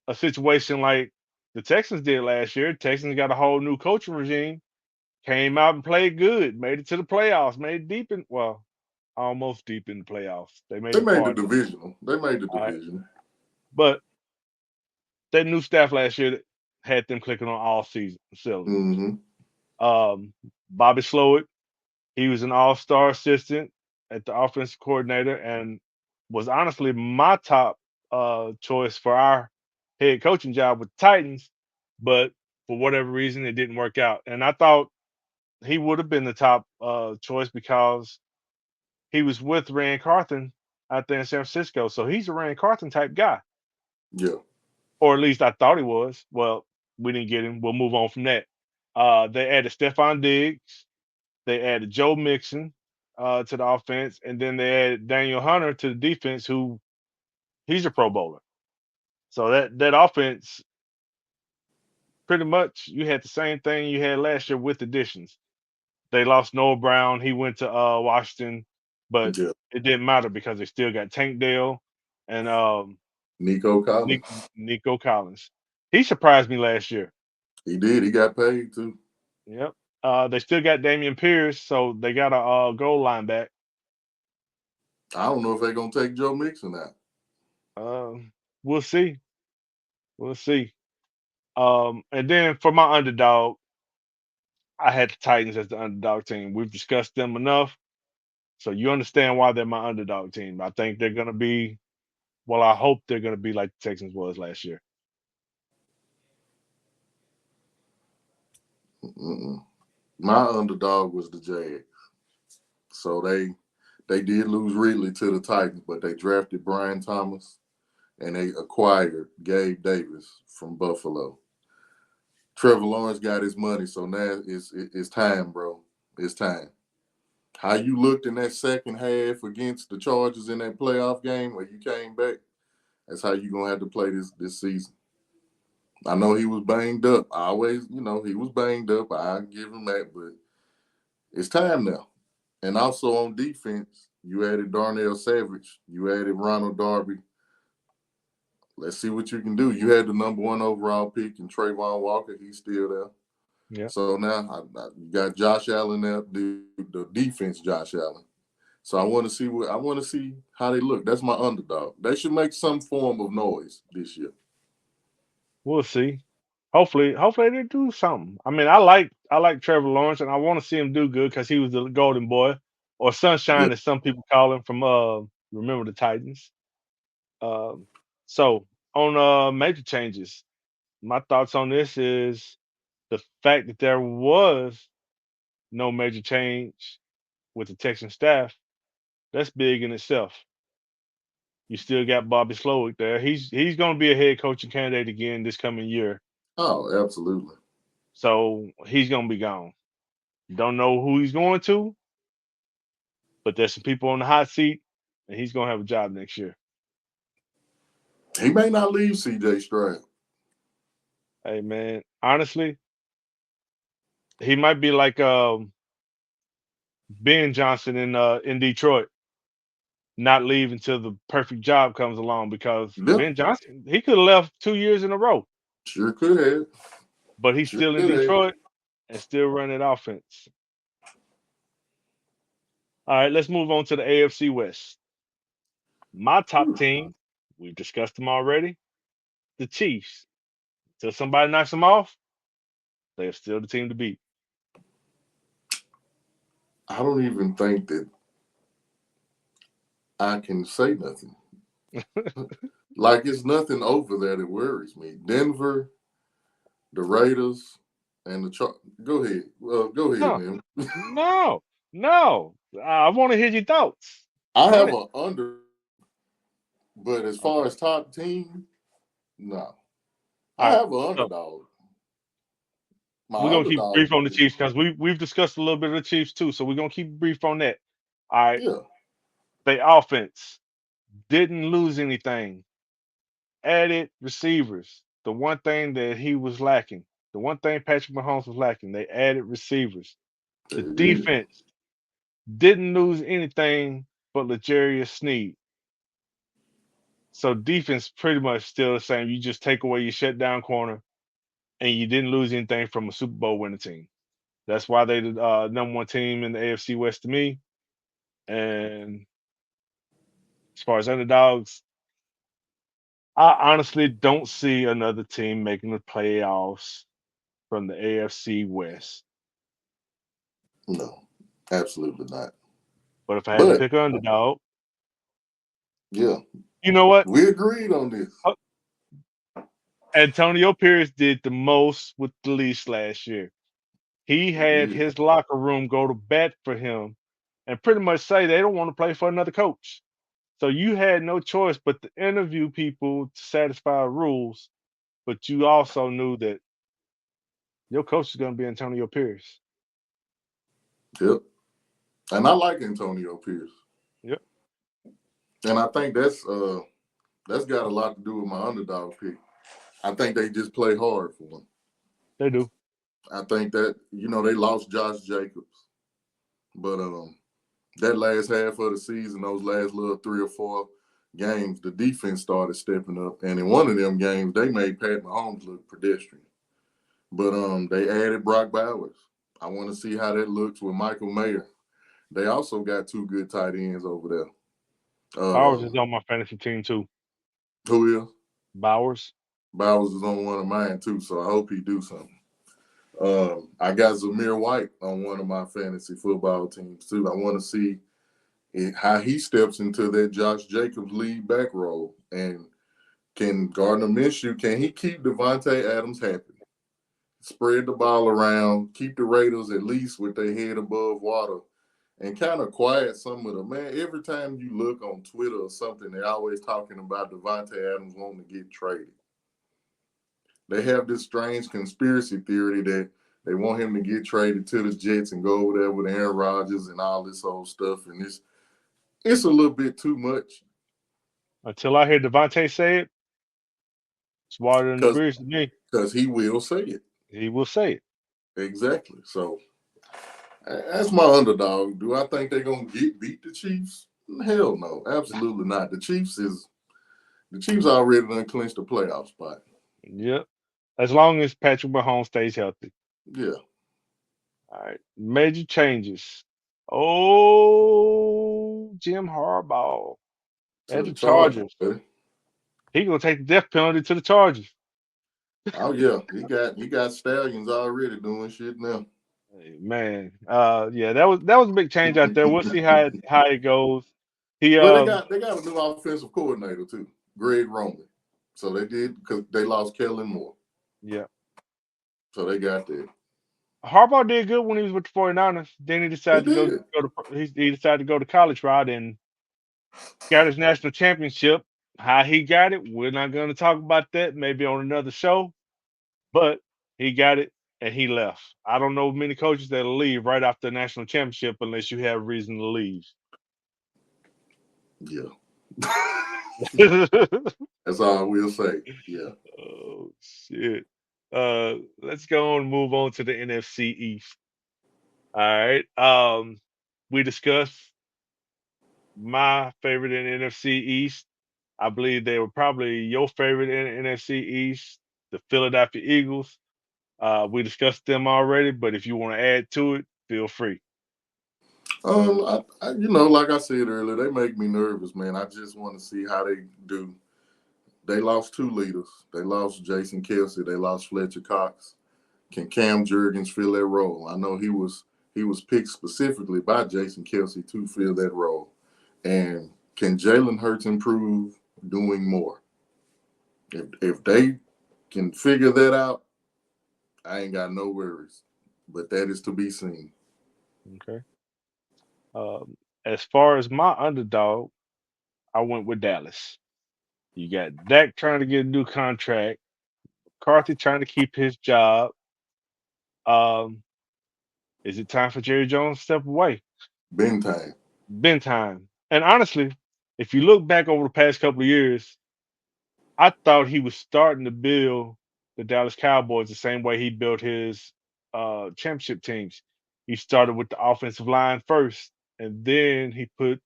a situation like the Texans did last year. Texans got a whole new coaching regime, came out and played good, made it to the playoffs, made deep in well, almost deep in the playoffs. They made They it made the far. divisional. They made the All right. division. But that new staff last year had them clicking on all season cylinders. Mm-hmm. Um, Bobby Slowick, he was an all-star assistant at the offensive coordinator and was honestly my top choice for our head coaching job with the Titans, but for whatever reason it didn't work out. And I thought he would have been the top choice because he was with Rand Carthon out there in San Francisco. So he's a Rand Carthon type guy, Yeah. or at least I thought he was. Well, we didn't get him. We'll move on from that. They added Stephon Diggs. They added Joe Mixon to the offense, and then they added Daniel Hunter to the defense, who he's a Pro Bowler. So that offense, pretty much, you had the same thing you had last year with additions. They lost Noah Brown. He went to Washington, but Yeah. it didn't matter because they still got Tank Dell and Nico Nick, Collins. Nico Collins. He surprised me last year. He did. He got paid too. Yep. They still got Damian Pierce, so they got a goal line back. I don't know if they're gonna take Joe Mixon out. We'll see. We'll see. And then for my underdog, I had the Titans as the underdog team. We've discussed them enough, so you understand why they're my underdog team. I think they're gonna be. Well, I hope they're gonna be like the Texans was last year. Mm-mm. My underdog was the Jags. So they did lose Ridley to the Titans, but they drafted Brian Thomas and they acquired Gabe Davis from Buffalo. Trevor Lawrence got his money, so now it's time, bro. It's time. How you looked in that second half against the Chargers in that playoff game where you came back, that's how you gonna have to play this season. I know he was banged up. I always, he was banged up. I give him that, but it's time now. And also on defense, you added Darnell Savage, you added Ronald Darby. Let's see what you can do. You had the number one overall pick in Trayvon Walker. He's still there. Yeah, So now you got Josh Allen there, the defense Josh Allen. So I want to see how they look. That's my underdog. They should make some form of noise this year. we'll see. Hopefully they do something. I mean, I like Trevor Lawrence, and I want to see him do good because he was the golden boy or Yeah. sunshine, as some people call him from Remember the Titans. Um, so on major changes, my thoughts on this is the fact that there was no major change with the Texan staff. That's big in itself. You still got Bobby Slowick there. He's going to be a head coaching candidate again this coming year. Oh, absolutely. So he's going to be gone. Don't know who he's going to, but there's some people on the hot seat, and he's going to have a job next year. He may not leave CJ Stroud. Hey man, honestly, he might be like Ben Johnson in Detroit, not leave until the perfect job comes along because Yep. Ben Johnson he could have left 2 years in a row, Sure could have. but he's Sure still in could have. Detroit and still running offense. All right, let's move on to the AFC West. My top team, we've discussed them already. The Chiefs. Till somebody knocks them off, they're still the team to beat. I don't even think that I can say nothing. Like it's nothing over there that worries me. Denver, the Raiders, and the Go ahead. Go ahead, No, man. no, no. I want to hear your thoughts. I Run have it. an under, but as far Okay. as top team, no. All I right. have an So underdog. My we're gonna keep underdog brief on the is Chiefs because we've discussed a little bit of the Chiefs too. So we're gonna keep brief on that. All right. yeah. They offense didn't lose anything. Added receivers. The one thing that he was lacking. The one thing Patrick Mahomes was lacking. They added receivers. They The did. defense didn't lose anything but L'Jarius Sneed. So defense pretty much still the same. You just take away your shutdown corner, and you didn't lose anything from a Super Bowl winning team. That's why they the number one team in the AFC West to me. And as far as underdogs, I honestly don't see another team making the playoffs from the AFC West. No, absolutely not. But if I had to But pick an underdog, yeah, you know what? we agreed on this. Uh, Antonio Pierce did the most with the least last year. He He had did. his locker room go to bat for him and pretty much say they don't want to play for another coach. So you had no choice but to interview people to satisfy rules, but you also knew that your coach is going to be Antonio Pierce. Yep. And I like Antonio Pierce. Yep, And I think that's got a lot to do with my underdog pick. I think they just play hard for him. they do. I think that, they lost Josh Jacobs. But that last half of the season, those last little 3 or 4 games, the defense started stepping up. And in one of them games, they made Pat Mahomes look pedestrian. But they added Brock Bowers. I want to see how that looks with Michael Mayer. They also got 2 good tight ends over there. Bowers is Um, on my fantasy team too. who is? Bowers. Bowers is on one of mine too, so I hope he do something. I got Zamir White on one of my fantasy football teams too. I want to see how he steps into that Josh Jacobs lead back role, and can Gardner Minshew, can he keep Devontae Adams happy? Spread the ball around, keep the Raiders at least with their head above water, and kind of quiet some of the man. Every time you look on Twitter or something, they're always talking about Devontae Adams wanting to get traded. They have this strange conspiracy theory that they want him to get traded to the Jets and go over there with Aaron Rodgers and all this old stuff. And it's a little bit too much Until I hear Devontae say it, it's water in the because bridge to me. he will say it. He will say it. Exactly. So that's my underdog. Do I think they're gonna beat the Chiefs? Hell no, absolutely not. The Chiefs already done clinched the playoff spot. Yep. As long as Patrick Mahomes stays healthy. Yeah, All right. Major changes. Oh, Jim Harbaugh to at the the Chargers, Chargers. buddy. He gonna take the death penalty to the Chargers. Oh yeah, he got Stallions already doing shit now. Hey, man, yeah, that was a big change out there. We'll see how it goes. He Well, they got a new offensive coordinator too, Greg Roman. So they did because they lost Kellen Moore. yeah. So they got that. Harbaugh did good when he was with the 49ers. Then he He decided to did. he decided to go to college route and got his national championship. How he got it, we're not going to talk about that. Maybe on another show. But he got it and he left. I don't know many coaches that'll leave right after the national championship unless you have reason to leave. Yeah. Oh That's all I will say. Yeah. shit. Let's go on and move on to the NFC East. All right. We discussed my favorite in the NFC East. I believe they were probably your favorite in the NFC East, the Philadelphia Eagles. We discussed them already, but if you want to add to it, feel free. Like I said earlier, they make me nervous, man. I just want to see how they do. They lost 2 leaders. They lost Jason Kelsey. They lost Fletcher Cox. Can Cam Jurgens fill that role? I know he was picked specifically by Jason Kelsey to fill that role. And can Jalen Hurts improve doing more? If they can figure that out, I ain't got no worries. But that is to be seen. Okay. Um, as far as my underdog, I went with Dallas. You got Dak trying to get a new contract, McCarthy trying to keep his job. Um, is it time for Jerry Jones to step away? Been time. Been time. And honestly, if you look back over the past couple of years, I thought he was starting to build the Dallas Cowboys the same way he built his championship teams. He started with the offensive line first, and then he put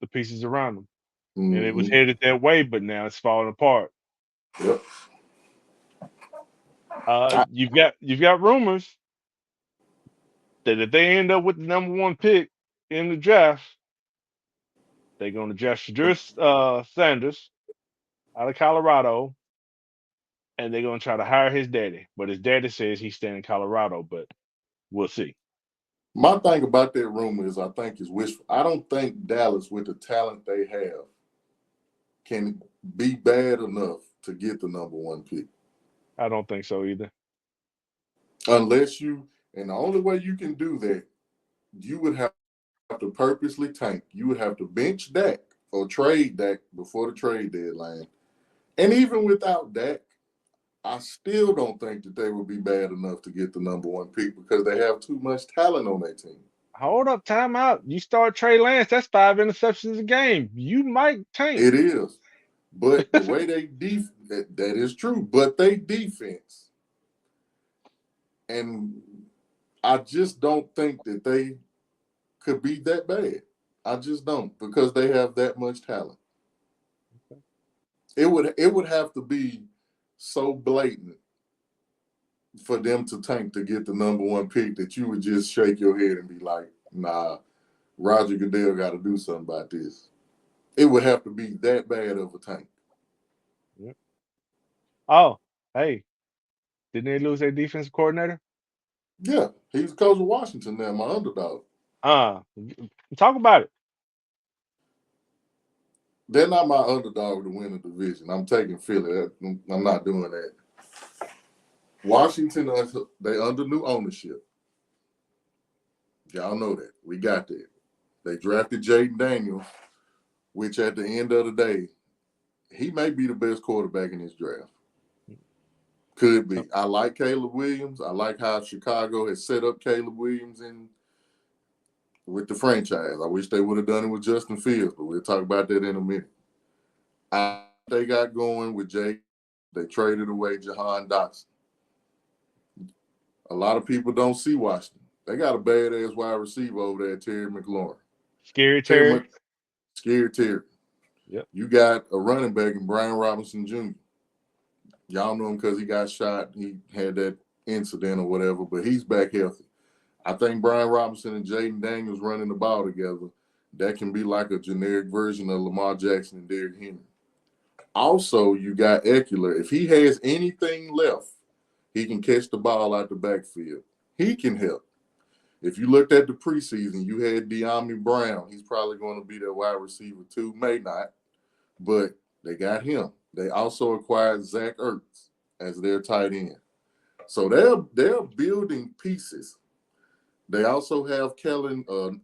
the pieces around him. And it was Mm-hmm. headed that way, but now it's falling apart. Yep. I, You've got rumors that if they end up with the number one pick in the draft, they're going to draft Shadur Sanders out of Colorado, and they're going to try to hire his daddy. But his daddy says he's staying in Colorado, but we'll see. My thing about that rumor is I think is wishful. I don't think Dallas, with the talent they have, can be bad enough to get the number one pick. I don't think so either. Unless you, and the only way you can do that, you would have to purposely tank. You would have to bench Dak or trade Dak before the trade deadline. And even without Dak, I still don't think that they would be bad enough to get the number one pick because they have too much talent on their team. Hold up, time out. You start Trey Lance, that's 5 interceptions a game. You might tank. It is. But the way they that is true. But they defense. And I just don't think that they could be that bad. I just don't because they have that much talent. It would have to be so blatant for them to tank to get the number one pick that you would just shake your head and be like, nah, Roger Goodell got to do something about this. It would have to be that bad of a tank. Yep. Oh, hey, didn't they lose their defensive coordinator? Yeah, he's coach of Washington now, my underdog. Uh, talk about it. They're not my underdog to win the division. I'm taking Philly. I'm not doing that. Washington, they under new ownership. Y'all know that. We got that. They drafted Jaden Daniels, which at the end of the day, he may be the best quarterback in this draft. Could be. I like Caleb Williams. I like how Chicago has set up Caleb Williams with the franchise. I wish they would have done it with Justin Fields, but we'll talk about that in a minute. They got going with Jake. They traded away Jahan Dotson. A lot of people don't see Washington. They got a badass wide receiver over there, Terry McLaurin. Scary Terry, Terry. Scary Terry. Yep. You got a running back in Brian Robinson Jr. Y'all know him because he got shot. He had that incident or whatever, but he's back healthy. I think Brian Robinson and Jaden Daniels running the ball together, that can be like a generic version of Lamar Jackson and Derrick Henry. Also, you got Eckler. If he has anything left, he can catch the ball out the backfield. He can help. If you looked at the preseason, you had De'Ami Brown. He's probably going to be their wide receiver too. May not, but they got him. They also acquired Zach Ertz as their tight end. So they're building pieces. They also have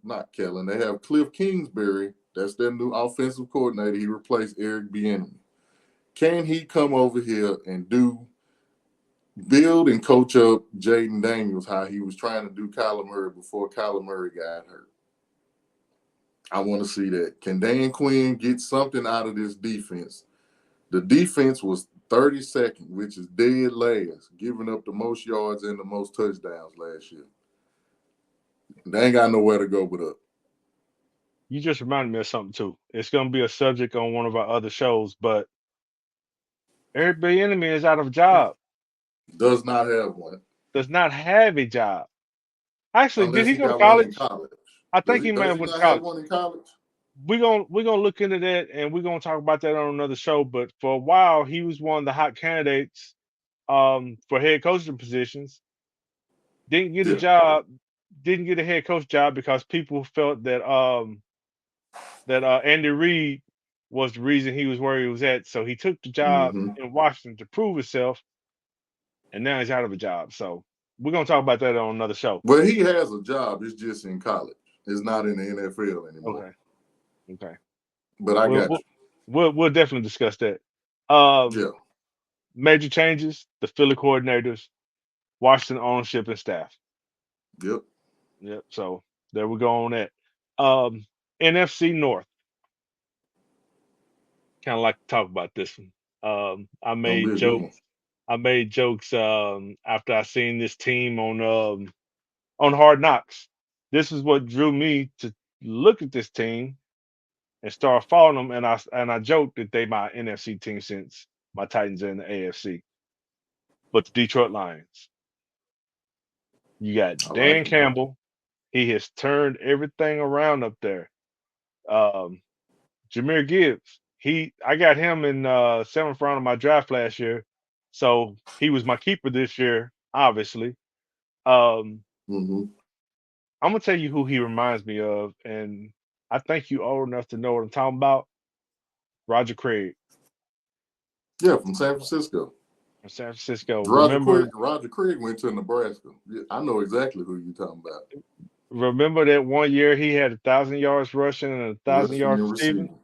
not Kellen. They have Cliff Kingsbury. That's their new offensive coordinator. He replaced Eric Bieniemy. Can he come over here and build and coach up Jaden Daniels how he was trying to do Kyler Murray before Kyler Murray got hurt? I want to see that. Can Dan Quinn get something out of this defense? The defense was 32nd, which is dead last, giving up the most yards and the most touchdowns last year. They ain't got nowhere to go but up. You just reminded me of something too. It's going to be a subject on one of our other shows, but Eric Bieniemy is out of a job. Does not have one. Does not have a job. Actually, did Unless he he go to got one in college? college. I think Does he he may does have he went to not have college. one in college? We're gonna look into that and we're gonna talk about that on another show. But for a while, he was one of the hot candidates for head coaching positions. Didn't get a Yeah. job. Didn't get a head coach job because people felt that Andy Reid was the reason he was where he was at. So he took the job Mm-hmm. in Washington to prove himself, and now he's out of a job. So we're gonna talk about that on another show. Well, he has a job. It's just in college. It's not in the NFL anymore. Okay. Okay. But I We'll got we'll we'll definitely discuss that. Um, you. Major changes: the Philly coordinators, Washington ownership, and staff. Yeah. Yep. Yep. So there we go on that. Um, NFC North. Kind of like to talk about this one. I Gonna be made a good one. jokes. I made jokes after I seen this team on Hard Knocks. This is what drew me to look at this team. and start following them. And I joked that they my NFC team since my Titans are in the AFC. But the Detroit Lions, you got I like Dan him. Campbell. He has turned everything around up there. Um, Jameer Gibbs, I got him in seventh round of my draft last year, so he was my keeper this year. Obviously, um, Hmm. I'm gonna tell you who he reminds me of, and I think you old enough to know what I'm talking about. Roger Craig Yeah, from San Francisco. from San Francisco. Roger Craig. Roger Craig went to Nebraska. Yeah, I know exactly who you're talking about. Remember that one year he had 1,000 yards rushing and 1,000 yards Rushing and receiving.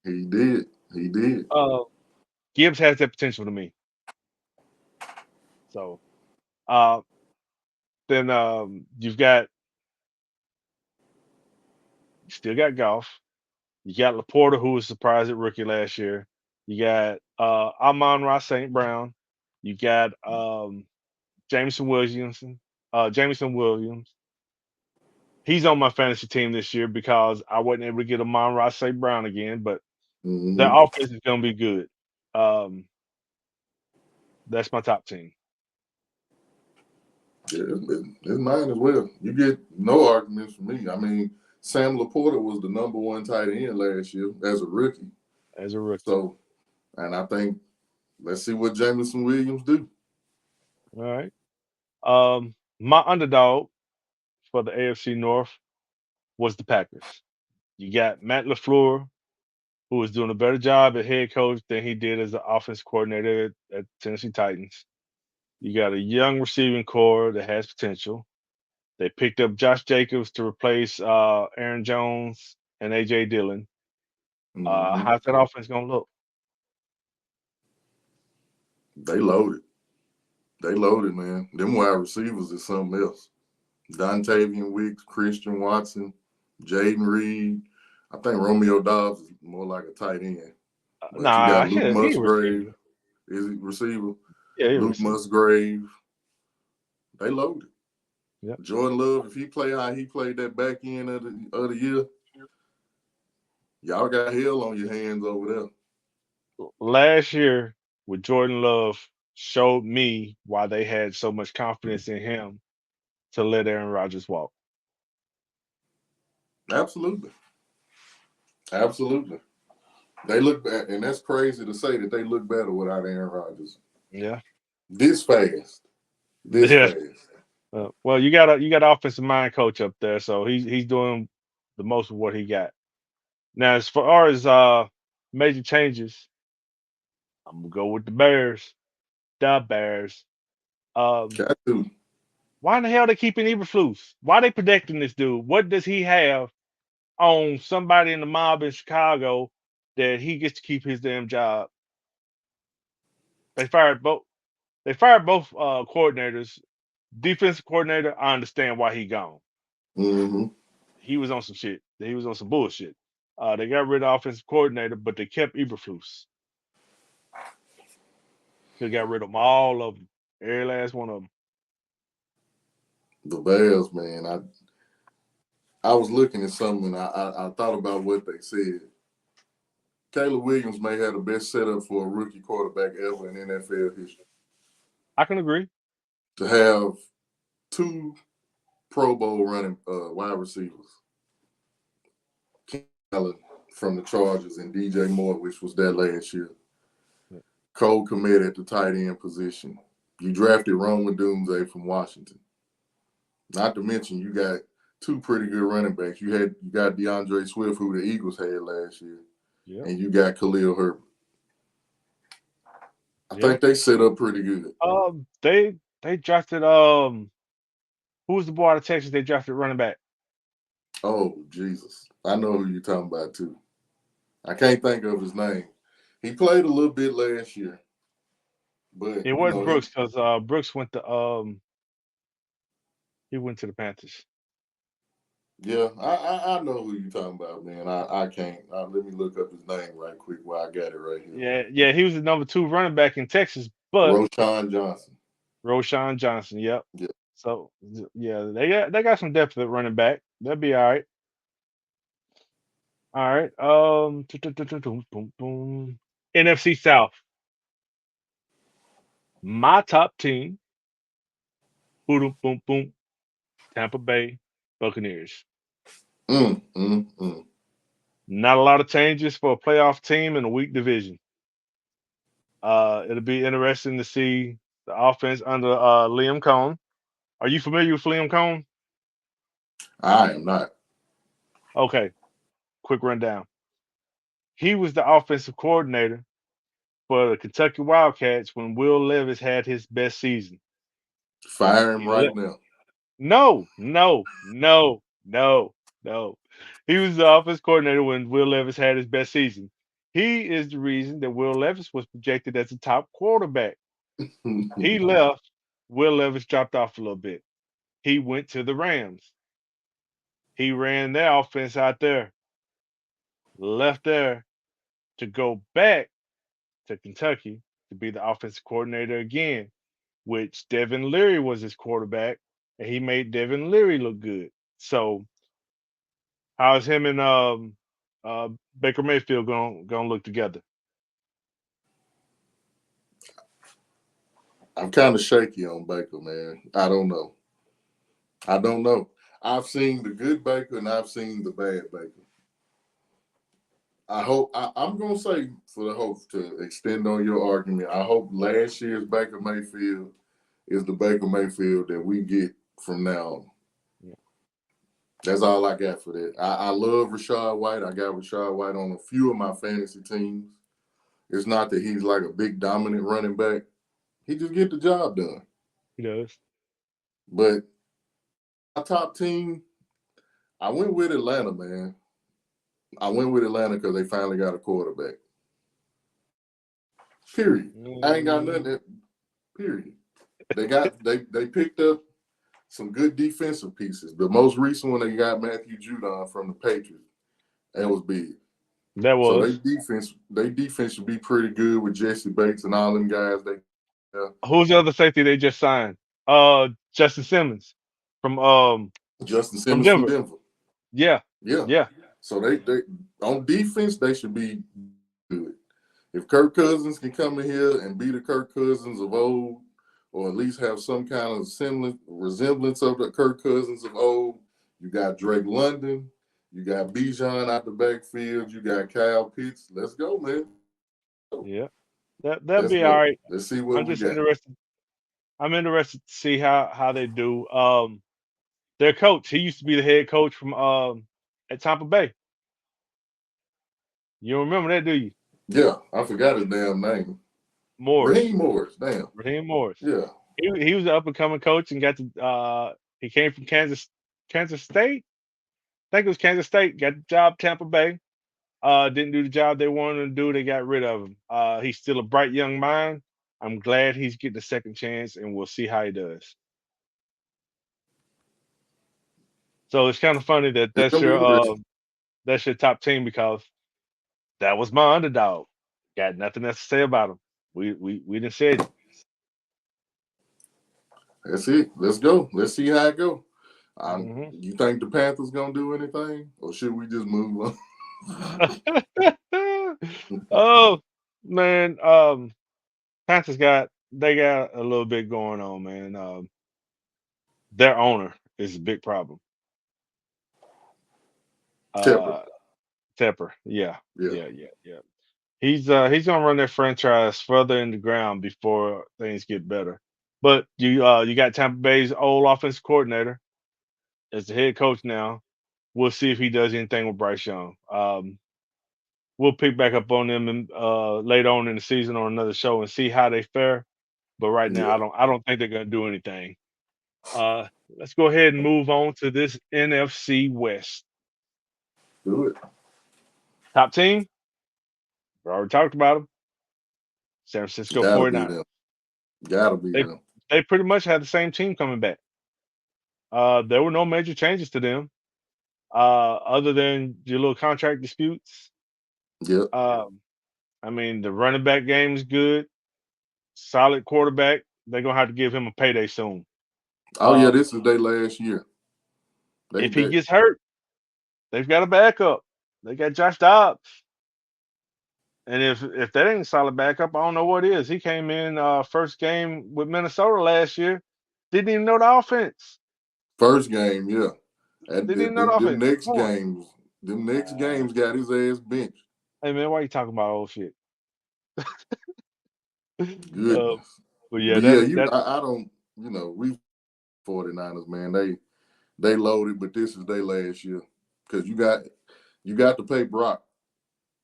receiving. He did. He did. Uh, Gibbs has that potential to me. So uh, then you still got golf. You got Laporta, who was surprised at rookie last year. You got Amon-Ra St. Brown. You got Jameson Williamson. Jameson Williams. He's on my fantasy team this year because I wasn't able to get Amon-Ra St. Brown again, but the Hmm. offense is going to be good. Um, that's my top team. Yeah, it's mine as well. You get no arguments from me. I mean, Sam Laporta was the number one tight end last year as a rookie. As a rookie. So, and I think let's see what Jameson Williams do. All right. My underdog for the AFC North was the Packers. You got Matt LaFleur, who is doing a better job at head coach than he did as the offense coordinator at Tennessee Titans. You got a young receiving core that has potential. They picked up Josh Jacobs to replace Aaron Jones and AJ Dillon. Hmm. How's that offense gonna look? They loaded. They loaded, man. Them wide receivers is something else. Dontavian Wicks, Christian Watson, Jaden Reed. I think Romeo Dobbs is more like a tight end. But you got Nah, Luke he a Musgrave. receiver. Is he receiver? Yeah, he a Luke receiver. Musgrave. They loaded. Yep. Jordan Love, if he play how he played that back end of the year, y'all got hell on your hands over there. Last year with Jordan Love showed me why they had so much confidence in him to let Aaron Rodgers walk. Absolutely. Absolutely. They look bad, and that's crazy to say that they look better without Aaron Rodgers. Yeah. This fast. This Yeah. fast. Well, you got an offensive mind coach up there, so he's doing the most of what he got. Now, as far as major changes, I'm gonna go with the Bears. The Bears. Um, Got to. why in the hell they keeping Eberflus? Why they protecting this dude? What does he have on somebody in the mob in Chicago that he gets to keep his damn job? They fired both. They fired both coordinators. Defensive coordinator, I understand why he gone. Mm-hmm. He was on some shit. He was on some bullshit. They got rid of offensive coordinator, but they kept Eberflus. They got rid of them, all of them, every last one of them. The Bears, man. I was looking at something and I thought about what they said. Caleb Williams may have the best setup for a rookie quarterback ever in NFL history. I can agree. To have two Pro Bowl running wide receivers, Allen from the Chargers and DJ Moore, which was that last year. Cole Kmet at the tight end position. You drafted Rome Doomsday from Washington. Not to mention you got two pretty good running backs. You got DeAndre Swift, who the Eagles had last year, Yeah, and you got Khalil Herbert. I yeah. think they set up pretty good. They drafted who was the boy out of Texas? They drafted running back. Oh Jesus, I know who you're talking about too. I can't think of his name. He played a little bit last year, but It you wasn't know he. Brooks because Brooks went to he went to the Panthers. Yeah, I know who you're talking about, man. I can't. Let me look up his name right quick while I got it right here. Yeah, yeah. He was the number two running back in Texas, but Roshan Johnson. Roshan Johnson. Yep. Yeah, So yeah, they got some depth at running back. They'll be all right. All right. Boom. NFC South. My top team. Boom, boom, boom. Tampa Bay Buccaneers. Mm. Not a lot of changes for a playoff team in a weak division. It'll be interesting to see the offense under Liam Cohn. Are you familiar with Liam Cohn? I am not. Okay, quick rundown. He was the offensive coordinator for the Kentucky Wildcats when Will Levis had his best season. Fire him He right le- now. no, no, no, no, no. He was the offense coordinator when Will Levis had his best season. He is the reason that Will Levis was projected as a top quarterback. He left. Will Levis dropped off a little bit. He went to the Rams. He ran their offense out there, left there to go back to Kentucky to be the offensive coordinator again, which Devin Leary was his quarterback, and he made Devin Leary look good. So how's him and uh, Baker Mayfield gonna look together? I'm kind of shaky on Baker, man. I don't know. I don't know. I've seen the good Baker and I've seen the bad Baker. I'm gonna say for the hope to extend on your argument. I hope last year's Baker Mayfield is the Baker Mayfield that we get from now on. Yeah. That's all I got for that. I love Rashad White. I got Rashad White on a few of my fantasy teams. It's not that he's like a big dominant running back. He just get the job done. He does. But my top team, I went with Atlanta, man. I went with Atlanta because they finally got a quarterback. Period. I ain't got nothing. Mm, Period. They picked up some good defensive pieces. The most recent one they got Matthew Judon from the Patriots. That was big. that So was. they defense should be pretty good with Jesse Bates and all them guys. They Who's the other safety they just signed? Justin Simmons from Justin from Simmons from Denver. Denver. Yeah, Yeah. yeah, So they on defense they should be good. If Kirk Cousins can come in here and be the Kirk Cousins of old, or at least have some kind of resemblance of the Kirk Cousins of old, you got Drake London, you got Bijan out the backfield, you got Kyle Pitts. Let's go, man. yeah. That'll Let's be all go. right. Let's see what I'm we just got. interested. I'm interested to see how they do. Their coach, he used to be the head coach from at Tampa Bay. You don't remember that, do you? Yeah, I forgot his damn name. Morris, Raheem Morris. Damn. Raheem Morris. Yeah. He was an up and coming coach and got to he came from Kansas State. I think it was Kansas State. Got the job Tampa Bay. Didn't do the job they wanted him to do. They got rid of him. He's still a bright young mind. I'm glad he's getting a second chance, and we'll see how he does. So it's kind of funny that It's gonna be interesting. that's your top team because that was my underdog. Got nothing else to say about him. We didn't say it. That's it. Let's go. Let's see how it go. Hmm. You think the Panthers gonna do anything, or should we just move on? Oh man, Panthers got a little bit going on, man. Their owner is a big problem. Tepper. Uh, Tepper, yeah, Yeah. yeah. He's gonna run their franchise further in the ground before things get better. But you got Tampa Bay's old offensive coordinator as the head coach now. We'll see if he does anything with Bryce Young. We'll pick back up on them later on in the season on another show and see how they fare. But right now, Yeah. I don't think they're gonna do anything. Let's go ahead and move on to this NFC West. Do it. Top team, we already talked about them. San Francisco Gotta be 49ers. them. Gotta be They them. they pretty much had the same team coming back. There were no major changes to them, other than your little contract disputes. Yep. Um, I mean, the running back game is good, solid quarterback. They're gonna have to give him a payday soon. Oh yeah, Um, this is their last year. if he They gets hurt, they've got a backup. They got Josh Dobbs. And if that ain't a solid backup, I don't know what is. He came in first game with Minnesota last year, didn't even know the offense. First game, yeah. At Didn't even know the them offense. next Come on. games, them next games got his ass benched. Hey man, why you talking about old shit? uh, Goodness. but yeah, But yeah, that I don't, we 49ers, man, they loaded, but this is their last year. Because you got to pay Brock.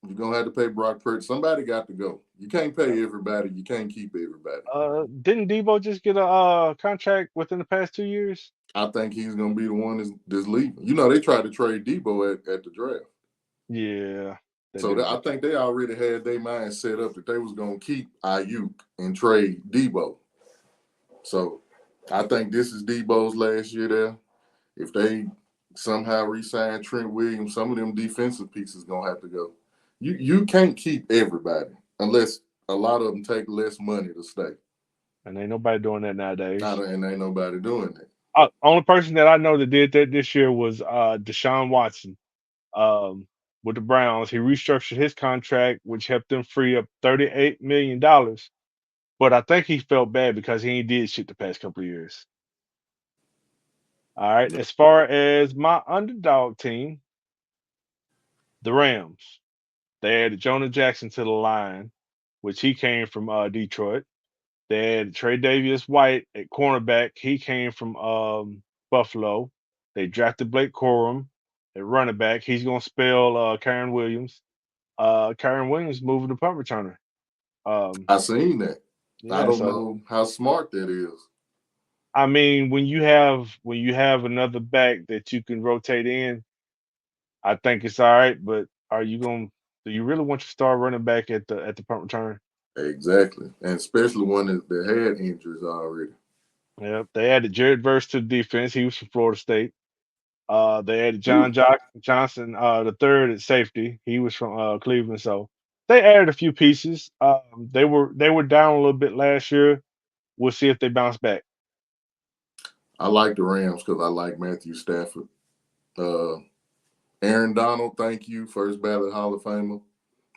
You're gonna have to pay Brock Purdy. Somebody got to go. You can't pay everybody. You can't keep everybody. didn't Debo just get a contract within the past 2 years? I think he's gonna be the one that's leaving. They tried to trade Debo at the draft. Yeah, that So didn't I work out. think they already had their mind set up that they was gonna keep Ayuk and trade Debo. So I think this is Debo's last year there. If they somehow re-sign Trent Williams, some of them defensive pieces gonna have to go. You can't keep everybody unless a lot of them take less money to stay. And ain't nobody doing that nowadays. And ain't nobody doing that. Only person that I know that did that this year was Deshaun Watson um, with the Browns. He restructured his contract, which helped them free up $38 million. But I think he felt bad because he ain't did shit the past couple of years. All right. As far as my underdog team, the Rams, they added Jonah Jackson to the line, which he came from Detroit. They had Trey Davis White at cornerback. He came from Buffalo. They drafted Blake Corum at running back. He's gonna spell Karen Williams. Karen Williams moving to punt returner. Um, I seen that. I yeah, don't so know how smart that is. I mean, when you have another back that you can rotate in, I think it's all right. But are you going? Do you really want your star running back at the punt return? Exactly, and especially one that had injuries already. Yeah, they added Jared Verse to the defense. He was from Florida State. They added Ooh, Johnson the third at safety. He was from Cleveland, so they added a few pieces. They were down a little bit last year. We'll see if they bounce back. I like the Rams because I like Matthew Stafford. Uh, Aaron Donald, thank you, first ballot Hall of Famer.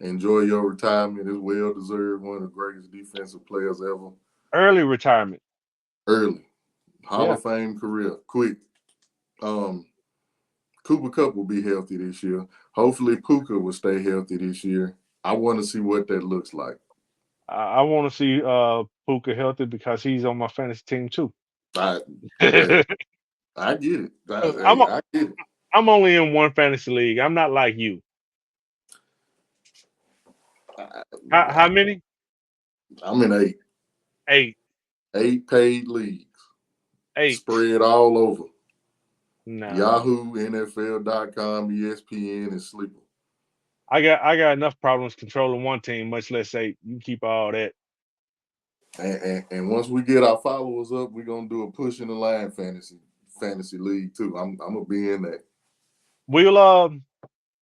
Enjoy your retirement. It's well deserved. One of the greatest defensive players ever. Early retirement. Early Hall Yeah, of Fame career, quick. Um, Cooper Cup will be healthy this year. Hopefully, Puka will stay healthy this year. I want to see what that looks like. I want to see Puka healthy because he's on my fantasy team too. I, hey, I'm I get it. Hey, o- I get it. I'm only in one fantasy league. I'm not like you. I, How many? I'm in eight. Eight. Eight paid leagues Eight. spread all over Nah. Yahoo, NFL.com, ESPN, and Sleeper. I got enough problems controlling one team, much less eight. You keep all that. And once we get our followers up, we're gonna do a push in the line fantasy league too. I'm gonna be in that. We'll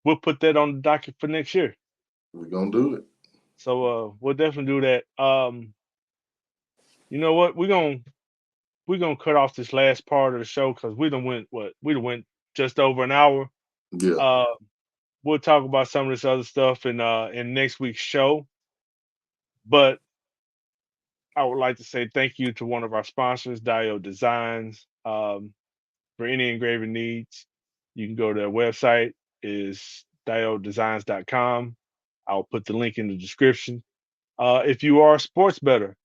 we'll put that on the docket for next year. We're gonna do it. So we'll definitely do that. You know what? We're gonna cut off this last part of the show because we done went just over an hour. Yeah. Uh we'll talk about some of this other stuff in next week's show. But I would like to say thank you to one of our sponsors, Dio Designs. For any engraving needs, you can go to their website is diodesigns.com. I'll put the link in the description. If you are a sports better,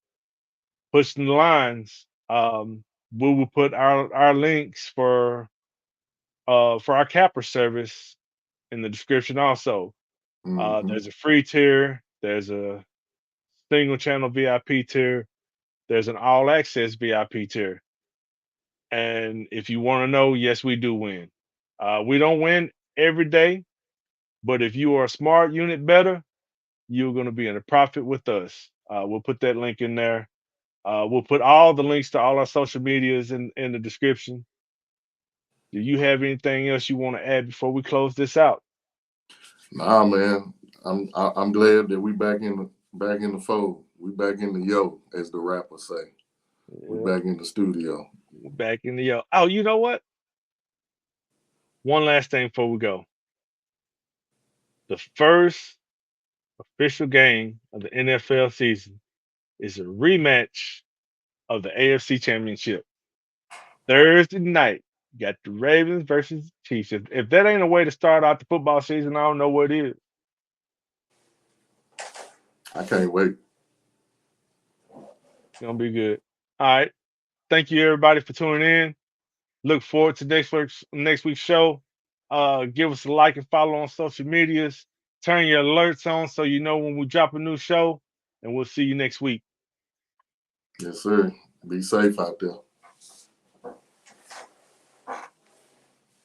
pushing the lines, we will put our links for our capper service in the description also. Mm-hmm. There's a free tier, there's a single channel VIP tier, there's an all access VIP tier. And if you want to know, yes, we do win. We don't win every day, but if you are a smart unit better, you're going to be in a profit with us. We'll put that link in there. We'll put all the links to all our social medias in the description. Do you have anything else you want to add before we close this out? Nah, man. I'm glad that we back in the fold. We back in the yo, as the rappers say. We Yeah, back in the studio. back in the yo. Oh, you know what? One last thing before we go. The first official game of the NFL season is a rematch of the AFC Championship. Thursday night, you got the Ravens versus the Chiefs. If that ain't a way to start out the football season, I don't know what is. I can't wait. It's gonna be good. All right. Thank you everybody for tuning in. Look forward to next week's show. Give us a like and follow on social medias. Turn your alerts on so you know when we drop a new show. And we'll see you next week. Yes, sir. Be safe out there.